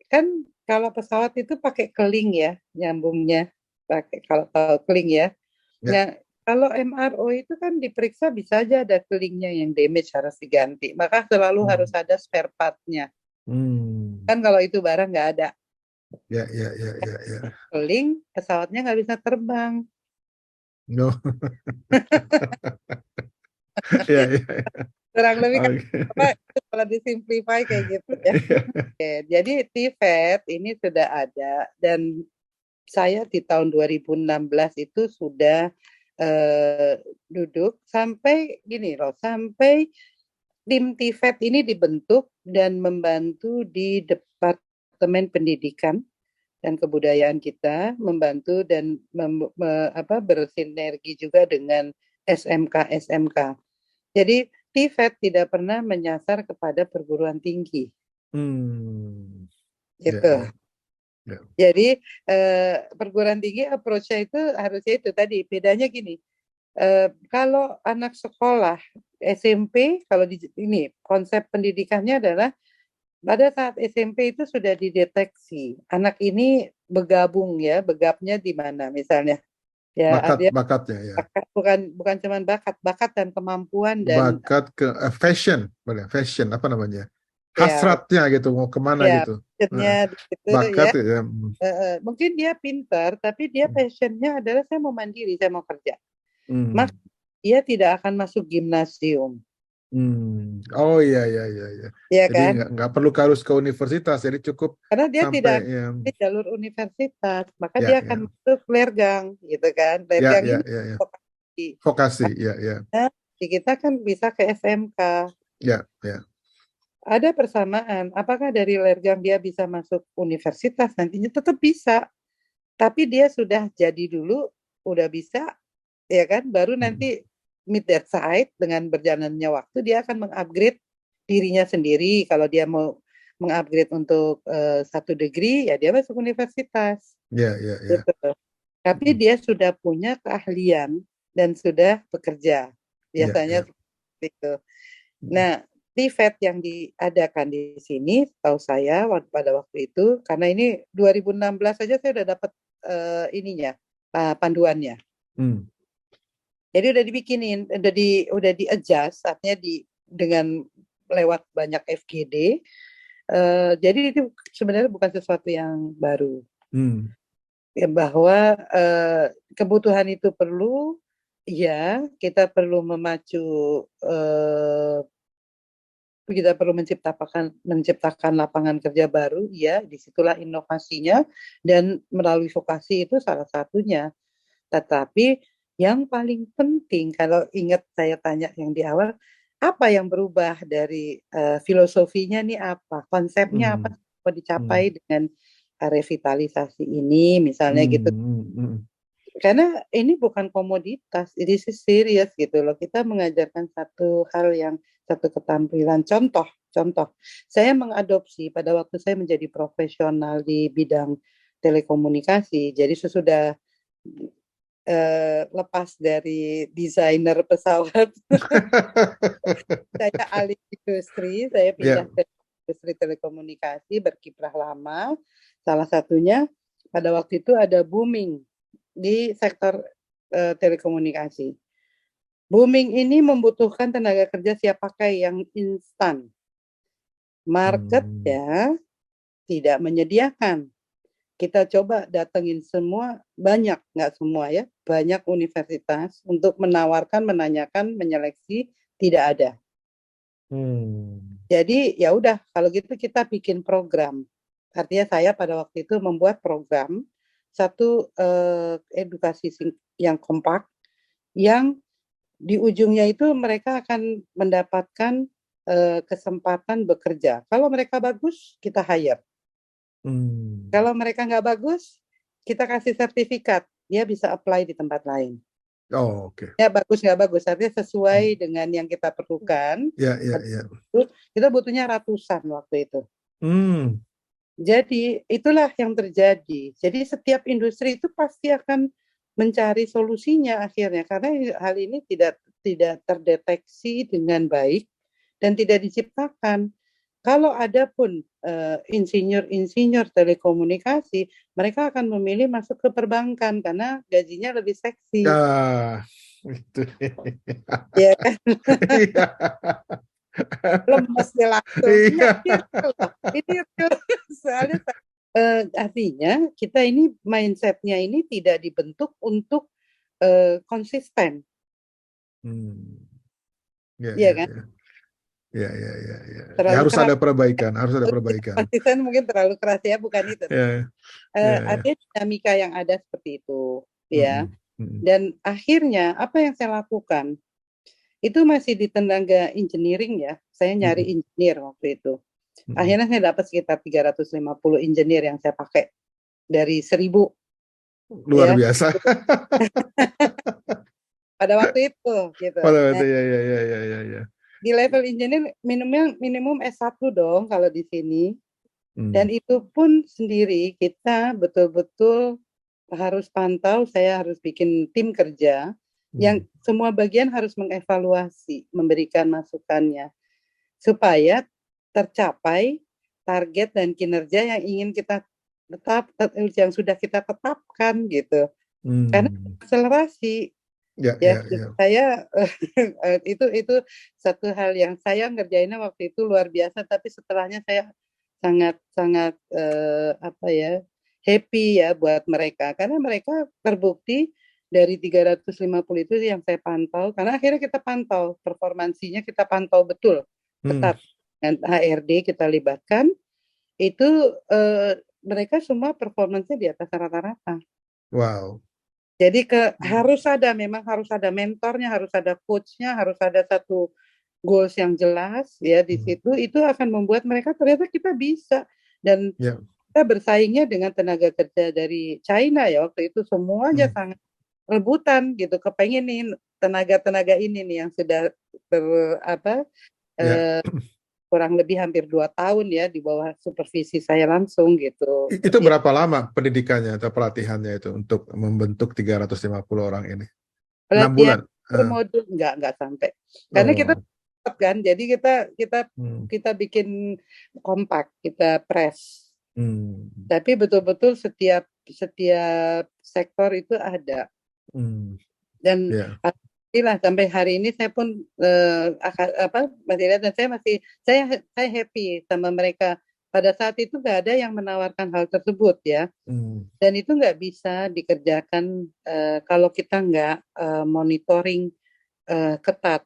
kan kalau pesawat itu pakai keling ya, nyambungnya pakai kalau keling ya. Nah, kalau MRO itu kan diperiksa bisa aja ada kelingnya yang damage harus diganti. Maka selalu harus ada spare part-nya. Kan kalau itu barang nggak ada. Ya. Keling, pesawatnya nggak bisa terbang. No. Ya. Kurang lebih kan kalau disimplify kayak gitu ya. Jadi TVET ini sudah ada dan saya di tahun 2016 itu sudah duduk sampai gini loh, sampai tim TVET ini dibentuk dan membantu di Departemen Pendidikan dan Kebudayaan kita, membantu dan bersinergi juga dengan SMK. Jadi TVET tidak pernah menyasar kepada perguruan tinggi. Gitu. Yeah. Jadi perguruan tinggi approach-nya itu harusnya itu tadi, bedanya gini. Kalau anak sekolah SMP, kalau ini konsep pendidikannya adalah pada saat SMP itu sudah dideteksi anak ini begabung ya, begapnya di mana misalnya. Ya, artinya Bakatnya ya. bukan cuma bakat dan kemampuan dan Bakat ke fashion, boleh fashion apa namanya? ya Hasratnya gitu mau kemana ya gitu. passionnya di situ Bakat ya. ya. Mungkin dia pintar, tapi dia passionnya adalah saya mau mandiri, saya mau kerja. Maka Hmm. dia tidak akan masuk gimnasium, Oh iya iya iya iya. ya Jadi kan? nggak perlu harus ke universitas, jadi cukup Karena dia sampai tidak ya di jalur universitas, maka ya dia akan ya masuk lergang, gitu kan? ya Lergang ya ini ya, ya. vokasi. Vokasi ya ya Nah, di kita kan bisa ke SMK. ya ya. Ada persamaan. Apakah dari lergang dia bisa masuk universitas? Nantinya tetap bisa. Tapi dia sudah jadi dulu, udah bisa, ya kan? Baru Hmm. nanti mid that side dengan berjalannya waktu dia akan mengupgrade dirinya sendiri. Kalau dia mau mengupgrade untuk satu degree, ya dia masuk universitas. Ya ya ya. Gitu. Tapi Hmm. dia sudah punya keahlian dan sudah bekerja. Ya Biasanya ya. seperti itu. Hmm. Nah, TVET yang diadakan di sini, tahu saya pada waktu itu, karena ini 2016 saja saya udah dapat ininya, panduannya. Hmm. Jadi udah dibikinin, udah di adjust, artinya dengan lewat banyak FGD. Jadi itu sebenarnya bukan sesuatu yang baru. Hmm. Ya, bahwa kebutuhan itu perlu, ya kita perlu memacu kita perlu menciptakan lapangan kerja baru, ya disitulah inovasinya dan melalui vokasi itu salah satunya. Tetapi yang paling penting kalau ingat saya tanya yang di awal, apa yang berubah dari filosofinya nih apa, konsepnya apa Hmm. mau Hmm. dicapai dengan revitalisasi ini misalnya gitu. Hmm. Hmm. Karena ini bukan komoditas, ini serius gitu loh. Kita mengajarkan satu hal yang satu keterampilan. Contoh, saya mengadopsi pada waktu saya menjadi profesional di bidang telekomunikasi. Jadi sesudah lepas dari desainer pesawat, saya alih industri, saya Ya. pindah ke industri telekomunikasi, berkiprah lama. Salah satunya pada waktu itu ada booming di sektor telekomunikasi. Booming ini membutuhkan tenaga kerja siap pakai yang instan. Market Hmm. ya tidak menyediakan. Kita coba datengin semua, banyak, nggak semua ya, banyak universitas untuk menawarkan, menanyakan, menyeleksi, tidak ada. Hmm. Jadi ya udah, kalau gitu kita bikin program. Artinya saya pada waktu itu membuat program satu edukasi yang kompak, yang di ujungnya itu mereka akan mendapatkan kesempatan bekerja. Kalau mereka bagus, kita hire. Hmm. Kalau mereka nggak bagus, kita kasih sertifikat. Dia bisa apply di tempat lain. Oh, oke. Ya bagus nggak bagus, artinya sesuai Hmm. dengan yang kita perlukan. Ya ya ya. Kita butuhnya ratusan waktu itu. Hmm. Jadi itulah yang terjadi. Jadi setiap industri itu pasti akan mencari solusinya akhirnya karena hal ini tidak terdeteksi dengan baik dan tidak diciptakan. Kalau ada pun insinyur-insinyur telekomunikasi, mereka akan memilih masuk ke perbankan karena gajinya lebih seksi. Ah, itu. Ya kan? Iya. Lemes dia langsung. Enggak, Iya. ini real loh. Ini real. Soalnya artinya kita ini mindsetnya ini tidak dibentuk untuk konsisten, Hmm. Ya, ya ya, kan? ya. Ya, ya, ya, ya. Ya, Terlalu harus keras. ada perbaikan, harus ada perbaikan. Konsisten mungkin terlalu keras ya, bukan itu. Ya, ya, ya. Artinya dinamika yang ada seperti itu, ya. Mm-mm, mm-mm, Dan akhirnya apa yang saya lakukan itu masih di tenaga engineering ya. Saya nyari mm-mm, engineer waktu itu. mm-mm. Akhirnya saya dapat sekitar 350 engineer yang saya pakai dari 1.000 Luar ya biasa. pada waktu itu gitu. Pada Nah, waktu ya, ya, ya, ya, ya, ya. di level engineer minimum S1 dong kalau di sini. Dan Hmm, itu pun sendiri kita betul-betul harus pantau, saya harus bikin tim kerja yang hmm, semua bagian harus mengevaluasi, memberikan masukannya supaya tercapai target dan kinerja yang ingin kita yang sudah kita tetapkan gitu. Karena akselerasi ya, saya itu satu hal yang saya ngerjainnya waktu itu luar biasa, tapi setelahnya saya sangat happy ya buat mereka, karena mereka terbukti dari 350 itu yang saya pantau, karena akhirnya kita pantau performansinya, kita pantau betul ketat, dan HRD kita libatkan, itu mereka semua performansnya di atas rata-rata. Wow. Jadi memang harus ada mentornya, harus ada coachnya, harus ada satu goals yang jelas ya di situ. Itu akan membuat mereka ternyata kita bisa, dan kita bersaingnya dengan tenaga kerja dari China ya waktu itu, semuanya sangat rebutan gitu, kepengen nih tenaga ini nih yang sudah kurang lebih hampir 2 tahun ya di bawah supervisi saya langsung gitu. Itu berapa lama pendidikannya atau pelatihannya itu untuk membentuk 350 orang ini? 6 bulan? Modul enggak sampai. Karena kita kan, jadi kita bikin kompak, kita press. Tapi betul-betul setiap sektor itu ada. Dan sampai hari ini saya pun masih lihat, dan saya happy sama mereka. Pada saat itu nggak ada yang menawarkan hal tersebut ya, dan itu nggak bisa dikerjakan kalau kita nggak monitoring ketat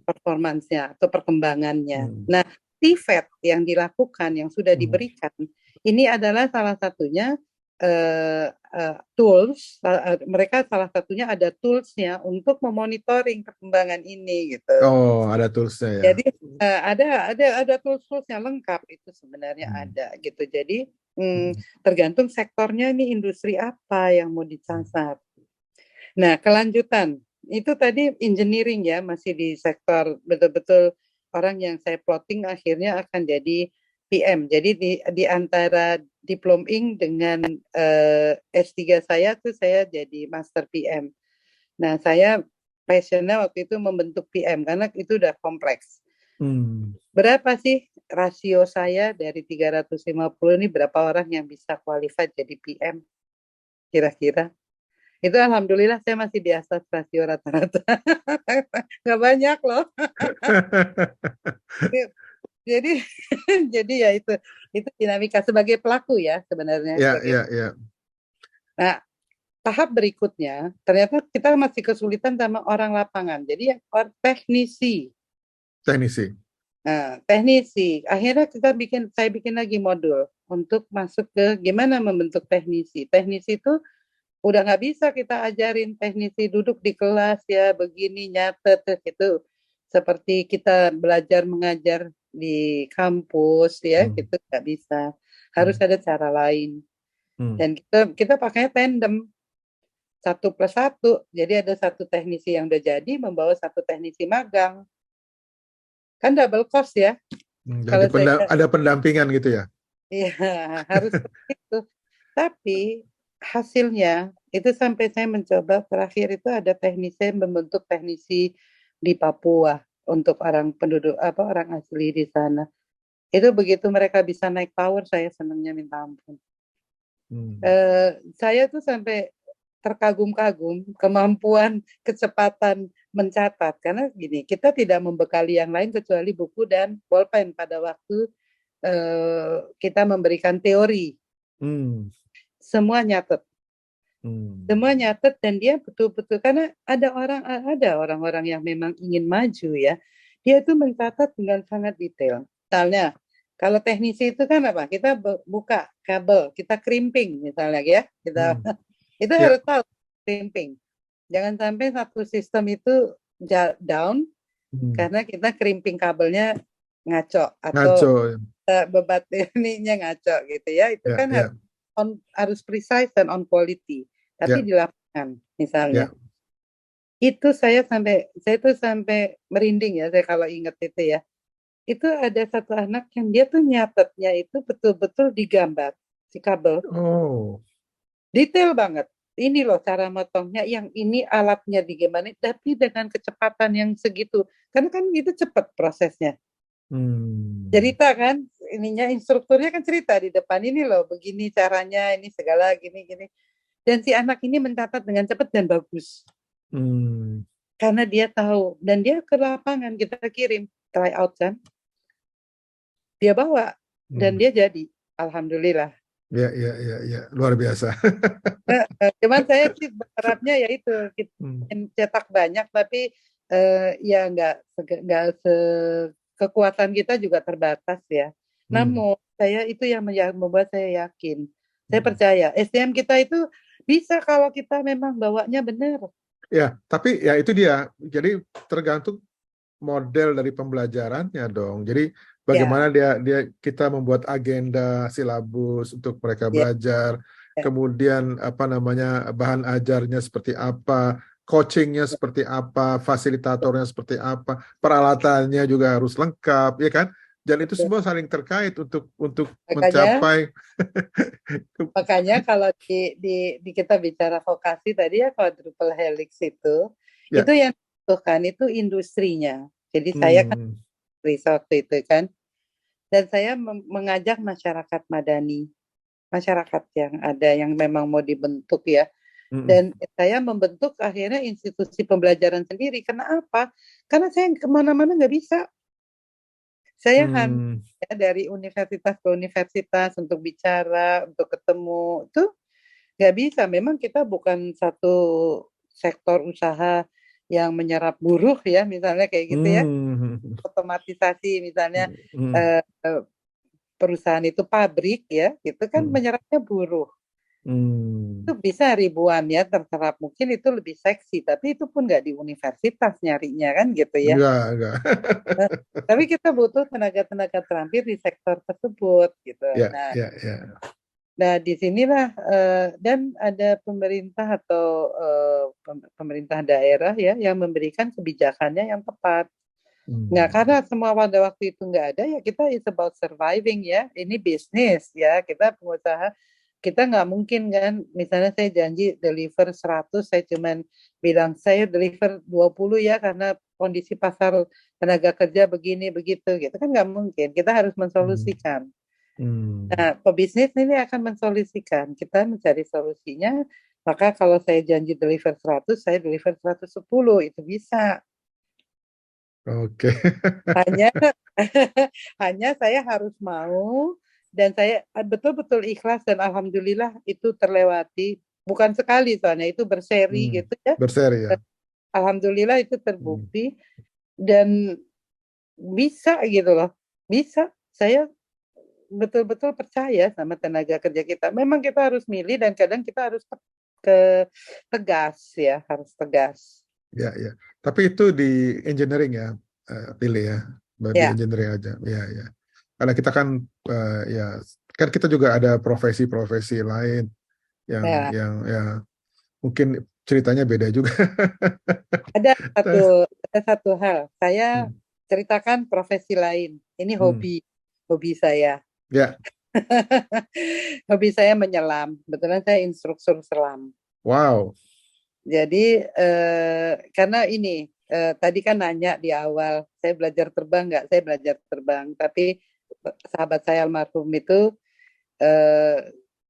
performansnya atau perkembangannya. Nah, TVET yang dilakukan, yang sudah diberikan, ini adalah salah satunya tools. Mereka salah satunya ada toolsnya untuk memonitoring perkembangan ini gitu. Oh, ada toolsnya ya. Jadi ada tools-toolsnya lengkap itu sebenarnya ada gitu. Jadi tergantung sektornya, ini industri apa yang mau disasar. Nah, kelanjutan itu tadi engineering ya, masih di sektor betul-betul orang yang saya plotting akhirnya akan jadi PM. Jadi di antara diplom ing dengan S3 saya tuh saya jadi master PM. Nah, saya passionnya waktu itu membentuk PM karena itu udah kompleks. Berapa sih rasio saya dari 350 ini, berapa orang yang bisa qualified jadi PM kira-kira? Itu alhamdulillah saya masih di atas rasio rata-rata. Nggak banyak loh. Jadi ya itu dinamika sebagai pelaku ya sebenarnya. Ya. Nah, tahap berikutnya ternyata kita masih kesulitan sama orang lapangan. Jadi teknisi. Nah, teknisi. Akhirnya saya bikin lagi modul untuk masuk ke gimana membentuk teknisi. Teknisi itu udah nggak bisa kita ajarin teknisi duduk di kelas ya begini nyatet gitu, seperti kita belajar mengajar di kampus ya gitu, nggak bisa, harus ada cara lain. Dan kita pakainya tandem 1+1, jadi ada satu teknisi yang udah jadi membawa satu teknisi magang, kan double cost ya. Jadi ada pendampingan gitu ya. Iya, harus begitu. Tapi hasilnya itu sampai saya mencoba terakhir itu ada teknisi yang membentuk teknisi di Papua untuk orang penduduk orang asli di sana. Itu begitu mereka bisa naik power, saya senangnya minta ampun. Saya tuh sampai terkagum-kagum kemampuan kecepatan mencatat, karena gini, kita tidak membekali yang lain kecuali buku dan bolpen pada waktu kita memberikan teori. Semua nyatet. Semua nyatet, dan dia betul-betul, karena ada orang-orang yang memang ingin maju ya, dia itu mencatat dengan sangat detail. Misalnya kalau teknisi itu kan apa, kita buka kabel, kita crimping misalnya ya, kita itu harus tahu crimping. Jangan sampai satu sistem itu down karena kita crimping kabelnya ngaco atau bebat ininya ngaco gitu ya. Itu kan harus precise dan on quality. Tapi di lapangan misalnya. Itu saya tuh sampai merinding ya, saya kalau ingat itu ya. Itu ada satu anak yang dia tuh nyatetnya itu betul-betul digambar si kabel. Detail banget. Ini loh cara motongnya, yang ini alatnya di gimana, tapi dengan kecepatan yang segitu. Karena kan itu cepat prosesnya. Cerita kan, ininya instrukturnya kan cerita di depan, ini loh begini caranya, ini segala gini-gini. Dan si anak ini mencatat dengan cepat dan bagus. Karena dia tahu, dan dia ke lapangan, kita kirim try out kan. Dia bawa dan dia jadi, alhamdulillah. Ya, luar biasa. Cuman saya sih berharapnya ya itu kita cetak banyak, tapi ya nggak kekuatan kita juga terbatas ya. Namun saya itu yang membuat saya yakin. Saya percaya SDM kita itu bisa kalau kita memang bawanya benar. Ya, tapi ya itu dia. Jadi tergantung model dari pembelajarannya dong. Jadi bagaimana kita membuat agenda silabus untuk mereka belajar, kemudian bahan ajarnya seperti apa, coachingnya seperti apa, fasilitatornya seperti apa, peralatannya juga harus lengkap, ya kan? Dan itu semua saling terkait untuk mencapai. Makanya kalau di kita bicara vokasi tadi ya, quadruple helix itu yang dibutuhkan itu industrinya. Jadi saya kan waktu itu kan, dan saya mengajak masyarakat madani, masyarakat yang ada yang memang mau dibentuk ya. Dan saya membentuk akhirnya institusi pembelajaran sendiri. Karena apa? Karena saya kemana-mana nggak bisa. Saya kan dari universitas ke universitas untuk bicara, untuk ketemu, itu nggak bisa. Memang kita bukan satu sektor usaha yang menyerap buruh ya, misalnya kayak gitu ya. Otomatisasi misalnya perusahaan itu pabrik ya, itu kan menyerapnya buruh. Itu bisa ribuan ya terserap, mungkin itu lebih seksi, tapi itu pun nggak di universitas nyarinya kan gitu ya. Enggak. Tapi kita butuh tenaga-tenaga terampil di sektor tersebut gitu. Nah disinilah dan ada pemerintah atau pemerintah daerah ya yang memberikan kebijakannya yang tepat. Nah karena semua pada waktu itu nggak ada ya, kita is about surviving ya, ini bisnis ya, kita pengusaha. Kita nggak mungkin kan, misalnya saya janji deliver 100, saya cuman bilang saya deliver 20 ya karena kondisi pasar tenaga kerja begini begitu gitu kan, nggak mungkin. Kita harus mensolusikan. Nah pebisnis ini akan mensolusikan, kita mencari solusinya. Maka kalau saya janji deliver 100, saya deliver 110, itu bisa. Oke. Hanya saya harus mau, dan saya betul-betul ikhlas, dan alhamdulillah itu terlewati. Bukan sekali soalnya, itu berseri gitu ya. Berseri ya. Alhamdulillah itu terbukti dan bisa gitu loh. Bisa. Saya betul-betul percaya sama tenaga kerja kita. Memang kita harus milih dan kadang kita harus tegas ya, harus tegas. Ya. Tapi itu di engineering ya, pilih ya. Di engineering aja. Ya. Karena kita kan kan kita juga ada profesi-profesi lain yang mungkin ceritanya beda juga. Ada satu hal, saya ceritakan profesi lain. Ini hobi saya. Ya. Hobi saya menyelam. Kebetulan saya instruktur selam. Wow. Jadi karena ini tadi kan nanya di awal, saya belajar terbang nggak? Saya belajar terbang, tapi sahabat saya almarhum itu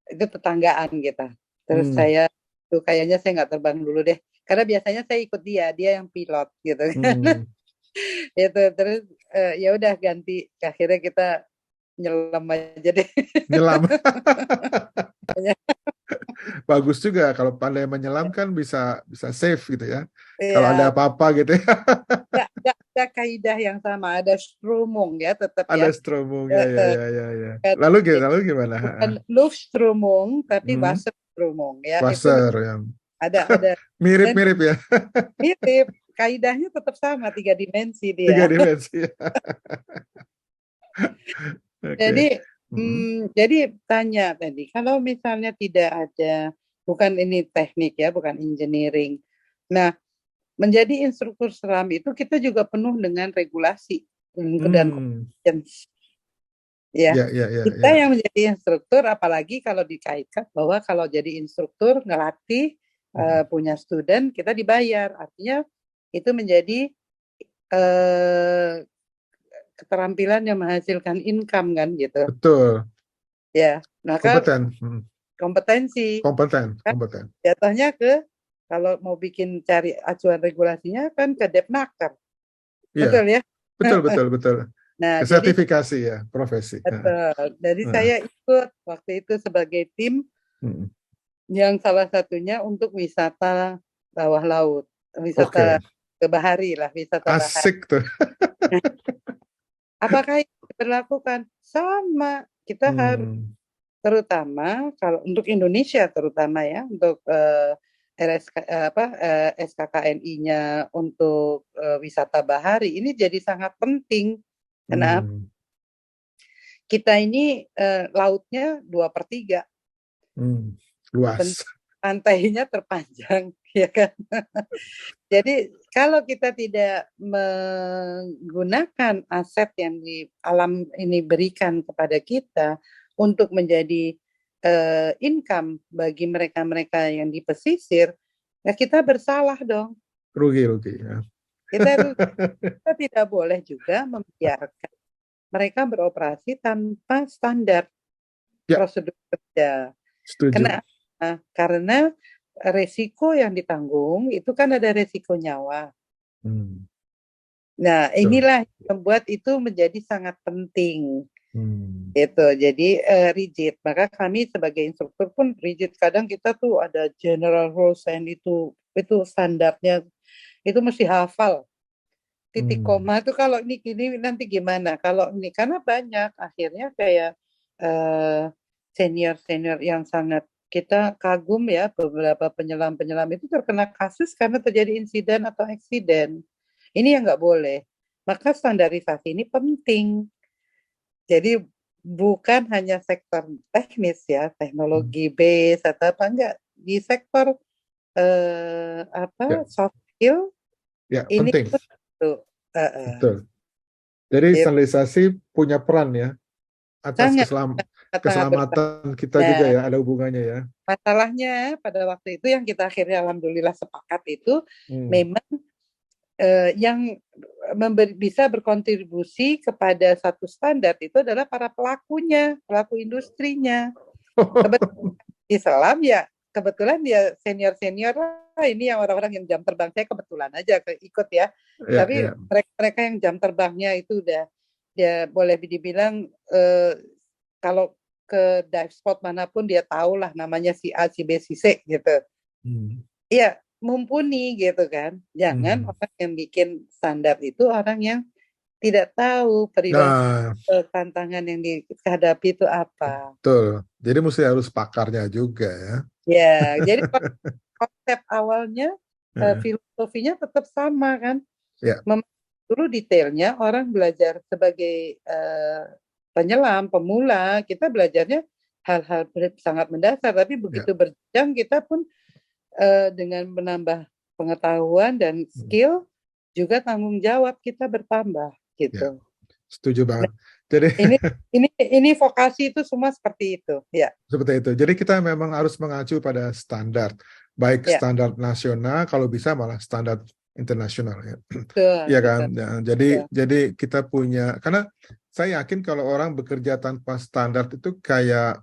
tetanggaan kita. Terus saya tuh kayaknya saya nggak terbang dulu deh, karena biasanya saya ikut dia yang pilot gitu kan. Itu terus ya udah ganti, akhirnya kita nyelam aja deh. Nyelam. Bagus juga kalau pandai menyelam kan bisa safe gitu ya. Kalau ada apa-apa gitu ya. Ada kaidah yang sama, ada strömung ya tetap ya. Ada strömung ya. Lalu gimana? Bukan Luftströmung tapi Wasserströmung ya. Wasser itu yang ada mirip ya. Mirip, kaidahnya tetap sama, 3 dimensi dia. 3 dimensi. Okay. Jadi tanya tadi, kalau misalnya tidak ada, bukan ini teknik ya, bukan engineering. Nah, menjadi instruktur selam itu kita juga penuh dengan regulasi dan competence. Ya. Kita yang menjadi instruktur, apalagi kalau dikaitkan bahwa kalau jadi instruktur ngelatih punya student, kita dibayar. Artinya itu menjadi keterampilan yang menghasilkan income kan gitu. Betul. Ya, maka Kompeten. kompetensi Kompeten. kan Kompeten. jatuhnya ke kalau mau bikin cari acuan regulasinya kan ke Depnaker. Iya, Betul ya? betul, betul, betul. Nah, jadi Sertifikasi ya, profesi. betul. Jadi Heeh. saya ikut waktu itu sebagai tim Hmm. yang salah satunya untuk wisata bawah laut, wisata Oke, ke bahari lah, wisata bahari. asik tuh. Nah, apakah itu diberlakukan? Sama, kita harus Hmm. terutama kalau untuk Indonesia terutama ya untuk SKKNI-nya untuk wisata bahari ini jadi sangat penting. Kenapa? Hmm. Kita ini lautnya 2/3, Hmm. Luas. pantainya terpanjang, ya kan? Jadi kalau kita tidak menggunakan aset yang di alam ini berikan kepada kita untuk menjadi income bagi mereka-mereka yang di pesisir, ya kita bersalah dong. Rugi-rugi ya. Kita tidak boleh juga membiarkan mereka beroperasi tanpa standar Ya, prosedur kerja. setuju. Kenapa? Karena resiko yang ditanggung itu kan ada resiko nyawa. Hmm. Nah, Betul. inilah yang membuat itu menjadi sangat penting. Hmm. Gitu. Jadi rigid. Maka kami sebagai instruktur pun rigid. Kadang kita tuh ada general rules and itu standarnya itu mesti hafal. Titik Hmm. koma itu kalau ini gini nanti gimana? Kalau ini karena banyak akhirnya kayak senior-senior yang sangat kita kagum ya beberapa penyelam-penyelam itu terkena kasus karena terjadi insiden atau eksiden. Ini yang nggak boleh. Maka standarisasi ini penting. Jadi bukan hanya sektor teknis ya, Hmm. teknologi base atau apa enggak di sektor Ya, soft skill ya ini penting. pun itu Betul. Jadi gitu. standarisasi punya peran ya atas Sangat sangat bertanggung. keselamatan kita juga Nah, ya, ada hubungannya ya. masalahnya pada waktu itu yang kita akhirnya alhamdulillah sepakat itu Hmm. memang yang bisa berkontribusi kepada satu standar itu adalah para pelakunya, pelaku industrinya. Kebetulan Islam ya, kebetulan dia senior-senior lah, ini yang orang-orang yang jam terbang saya kebetulan aja ikut ya. Ya, Tapi ya, mereka yang jam terbangnya itu udah dia boleh dibilang kalau ke dive spot manapun dia tahu lah namanya si A, si B, si C gitu. hmm. Iya, mumpuni gitu kan. Jangan Hmm. orang yang bikin standar itu orang yang tidak tahu perilaku Nah, tantangan yang dihadapi itu apa. betul. Jadi mesti harus pakarnya juga ya. Ya, jadi konsep awalnya Heeh. filosofinya tetap sama kan. Ya, Dulu detailnya orang belajar sebagai penyelam, pemula, kita belajarnya hal-hal sangat mendasar, tapi ya. begitu berjenjang kita pun dengan menambah pengetahuan dan Hmm. skill juga tanggung jawab kita bertambah Ya, gitu. setuju Nah, banget. Jadi ini vokasi itu semua seperti itu, ya. seperti itu. Jadi kita memang harus mengacu pada standar, baik Ya, standar nasional, kalau bisa malah standar internasional ya. betul, Iya kan? betul, Ya, betul. jadi kita punya, karena saya yakin kalau orang bekerja tanpa standar itu kayak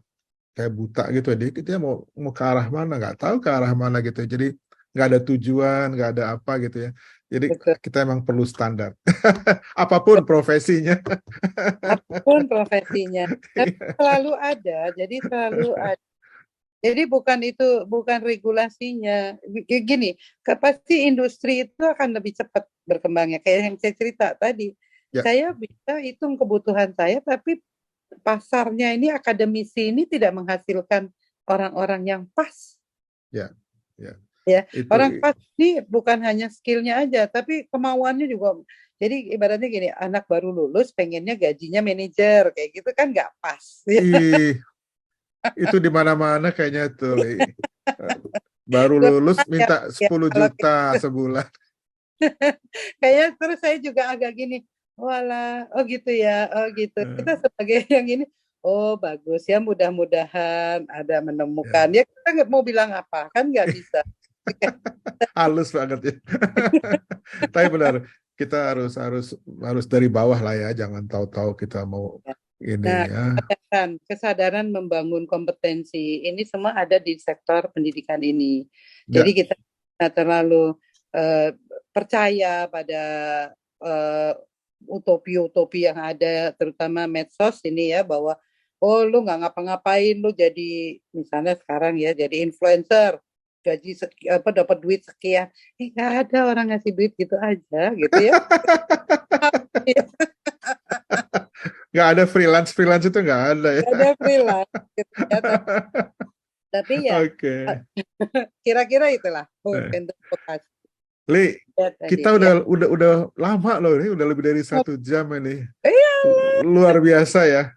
buta gitu. Jadi dia mau ke arah mana, nggak tahu ke arah mana gitu. Jadi nggak ada tujuan, nggak ada apa gitu ya. Jadi Betul. kita emang perlu standar. Apapun profesinya. Apapun profesinya. Tapi selalu ada, jadi selalu ada. Jadi bukan itu, bukan regulasinya. Gini, pasti industri itu akan lebih cepat berkembangnya. Kayak yang saya cerita tadi, Ya, saya bisa hitung kebutuhan saya, tapi pasarnya ini akademisi ini tidak menghasilkan orang-orang yang pas. ya, ya. Ya, Itu orang pas ini bukan hanya skillnya aja, tapi kemauannya juga. Jadi ibaratnya gini, anak baru lulus pengennya gajinya manajer, kayak gitu kan nggak pas. ih, itu di mana-mana kayaknya tuh. Baru lulus Ya, minta ya, 10 kalau juta sebulan. kayaknya terus saya juga agak gini, walah, oh gitu ya, oh gitu. Eh, Kita sebagai yang ini, oh bagus ya, mudah-mudahan ada menemukan. ya. Ya kita nggak mau bilang apa, kan nggak bisa. Halus banget ya. Tapi benar. kita harus dari bawah lah ya, jangan tahu-tahu kita mau ini Nah, ya. kesadaran membangun kompetensi ini semua ada di sektor pendidikan ini. Ya, Jadi kita tidak terlalu percaya pada utopi-utopi yang ada, terutama medsos ini ya, bahwa oh lu nggak ngapa-ngapain, lu jadi misalnya sekarang ya jadi influencer, gaji dapat duit sekian, nggak ada orang ngasih duit gitu aja gitu ya. nggak ada freelance itu nggak ada ya. Nggak ada freelance gitu ya, tapi ya Oke. kira-kira itulah Eh, bentuk vokasi Li, ya tadi kita ya. udah lama loh ini, udah lebih dari 1 jam ini. Iya, Luar biasa ya.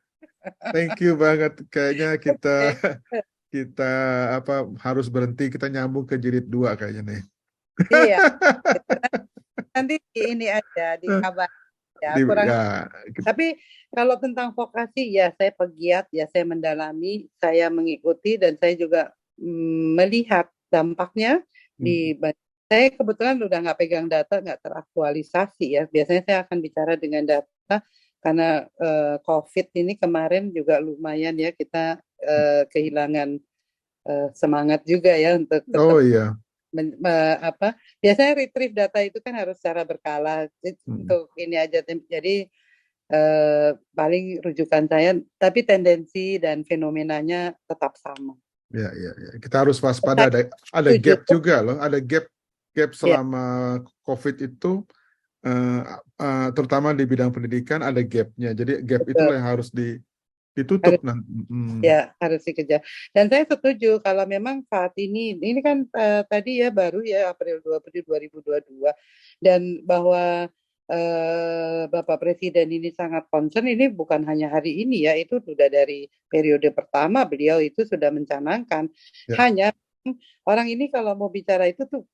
Thank you banget. Kayaknya kita oke. kita harus berhenti, kita nyambung ke jilid 2 kayaknya nih. Iya, nanti ini aja dikabar ya kurang. Ya, Tapi kalau tentang vokasi ya saya pegiat ya, saya mendalami, saya mengikuti dan saya juga melihat dampaknya di saya kebetulan udah nggak pegang data, nggak teraktualisasi ya. Biasanya saya akan bicara dengan data karena COVID ini kemarin juga lumayan ya kita kehilangan semangat juga ya untuk oh tetap iya. biasanya retrieve data itu kan harus secara berkala untuk ini aja. Jadi paling rujukan saya, tapi tendensi dan fenomenanya tetap sama. Ya. Kita harus waspada. Ada gap juga loh. Ada gap selama COVID itu, terutama di bidang pendidikan ada gapnya. Jadi gap itu yang harus ditutup nanti. Ya, harus dikejar. Dan saya setuju kalau memang saat ini kan tadi ya baru ya April 2022 dan bahwa Bapak Presiden ini sangat concern, ini bukan hanya hari ini ya, itu sudah dari periode pertama beliau itu sudah mencanangkan. Hanya orang ini kalau mau bicara itu tuh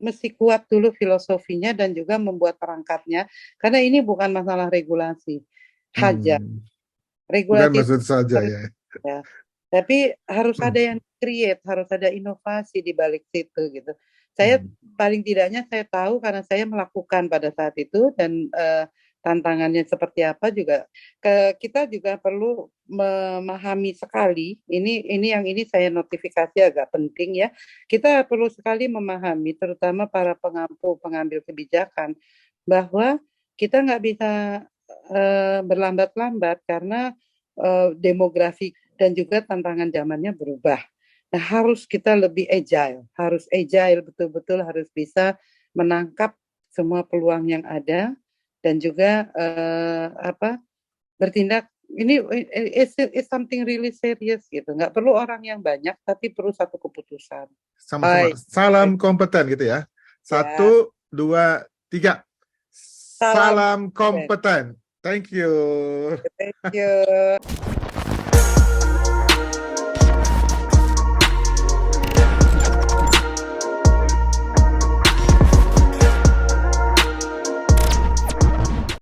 mesti kuat dulu filosofinya dan juga membuat perangkatnya, karena ini bukan masalah regulasi saja. Bukan Regulasi maksud saja ya. Tapi harus ada yang create, harus ada inovasi di balik situ gitu. Saya paling tidaknya saya tahu karena saya melakukan pada saat itu dan tantangannya seperti apa juga. Kita juga perlu memahami sekali. Ini saya notifikasi agak penting ya. Kita perlu sekali memahami, terutama para pengambil kebijakan, bahwa kita nggak bisa berlambat-lambat karena demografi dan juga tantangan zamannya berubah. Nah, harus kita lebih agile, betul-betul harus bisa menangkap semua peluang yang ada dan juga bertindak. Ini is something really serious gitu. Nggak perlu orang yang banyak, tapi perlu satu keputusan. Sama-sama. Salam kompeten gitu ya. 1, 2, 3. Salam kompeten. Thank you. Thank you.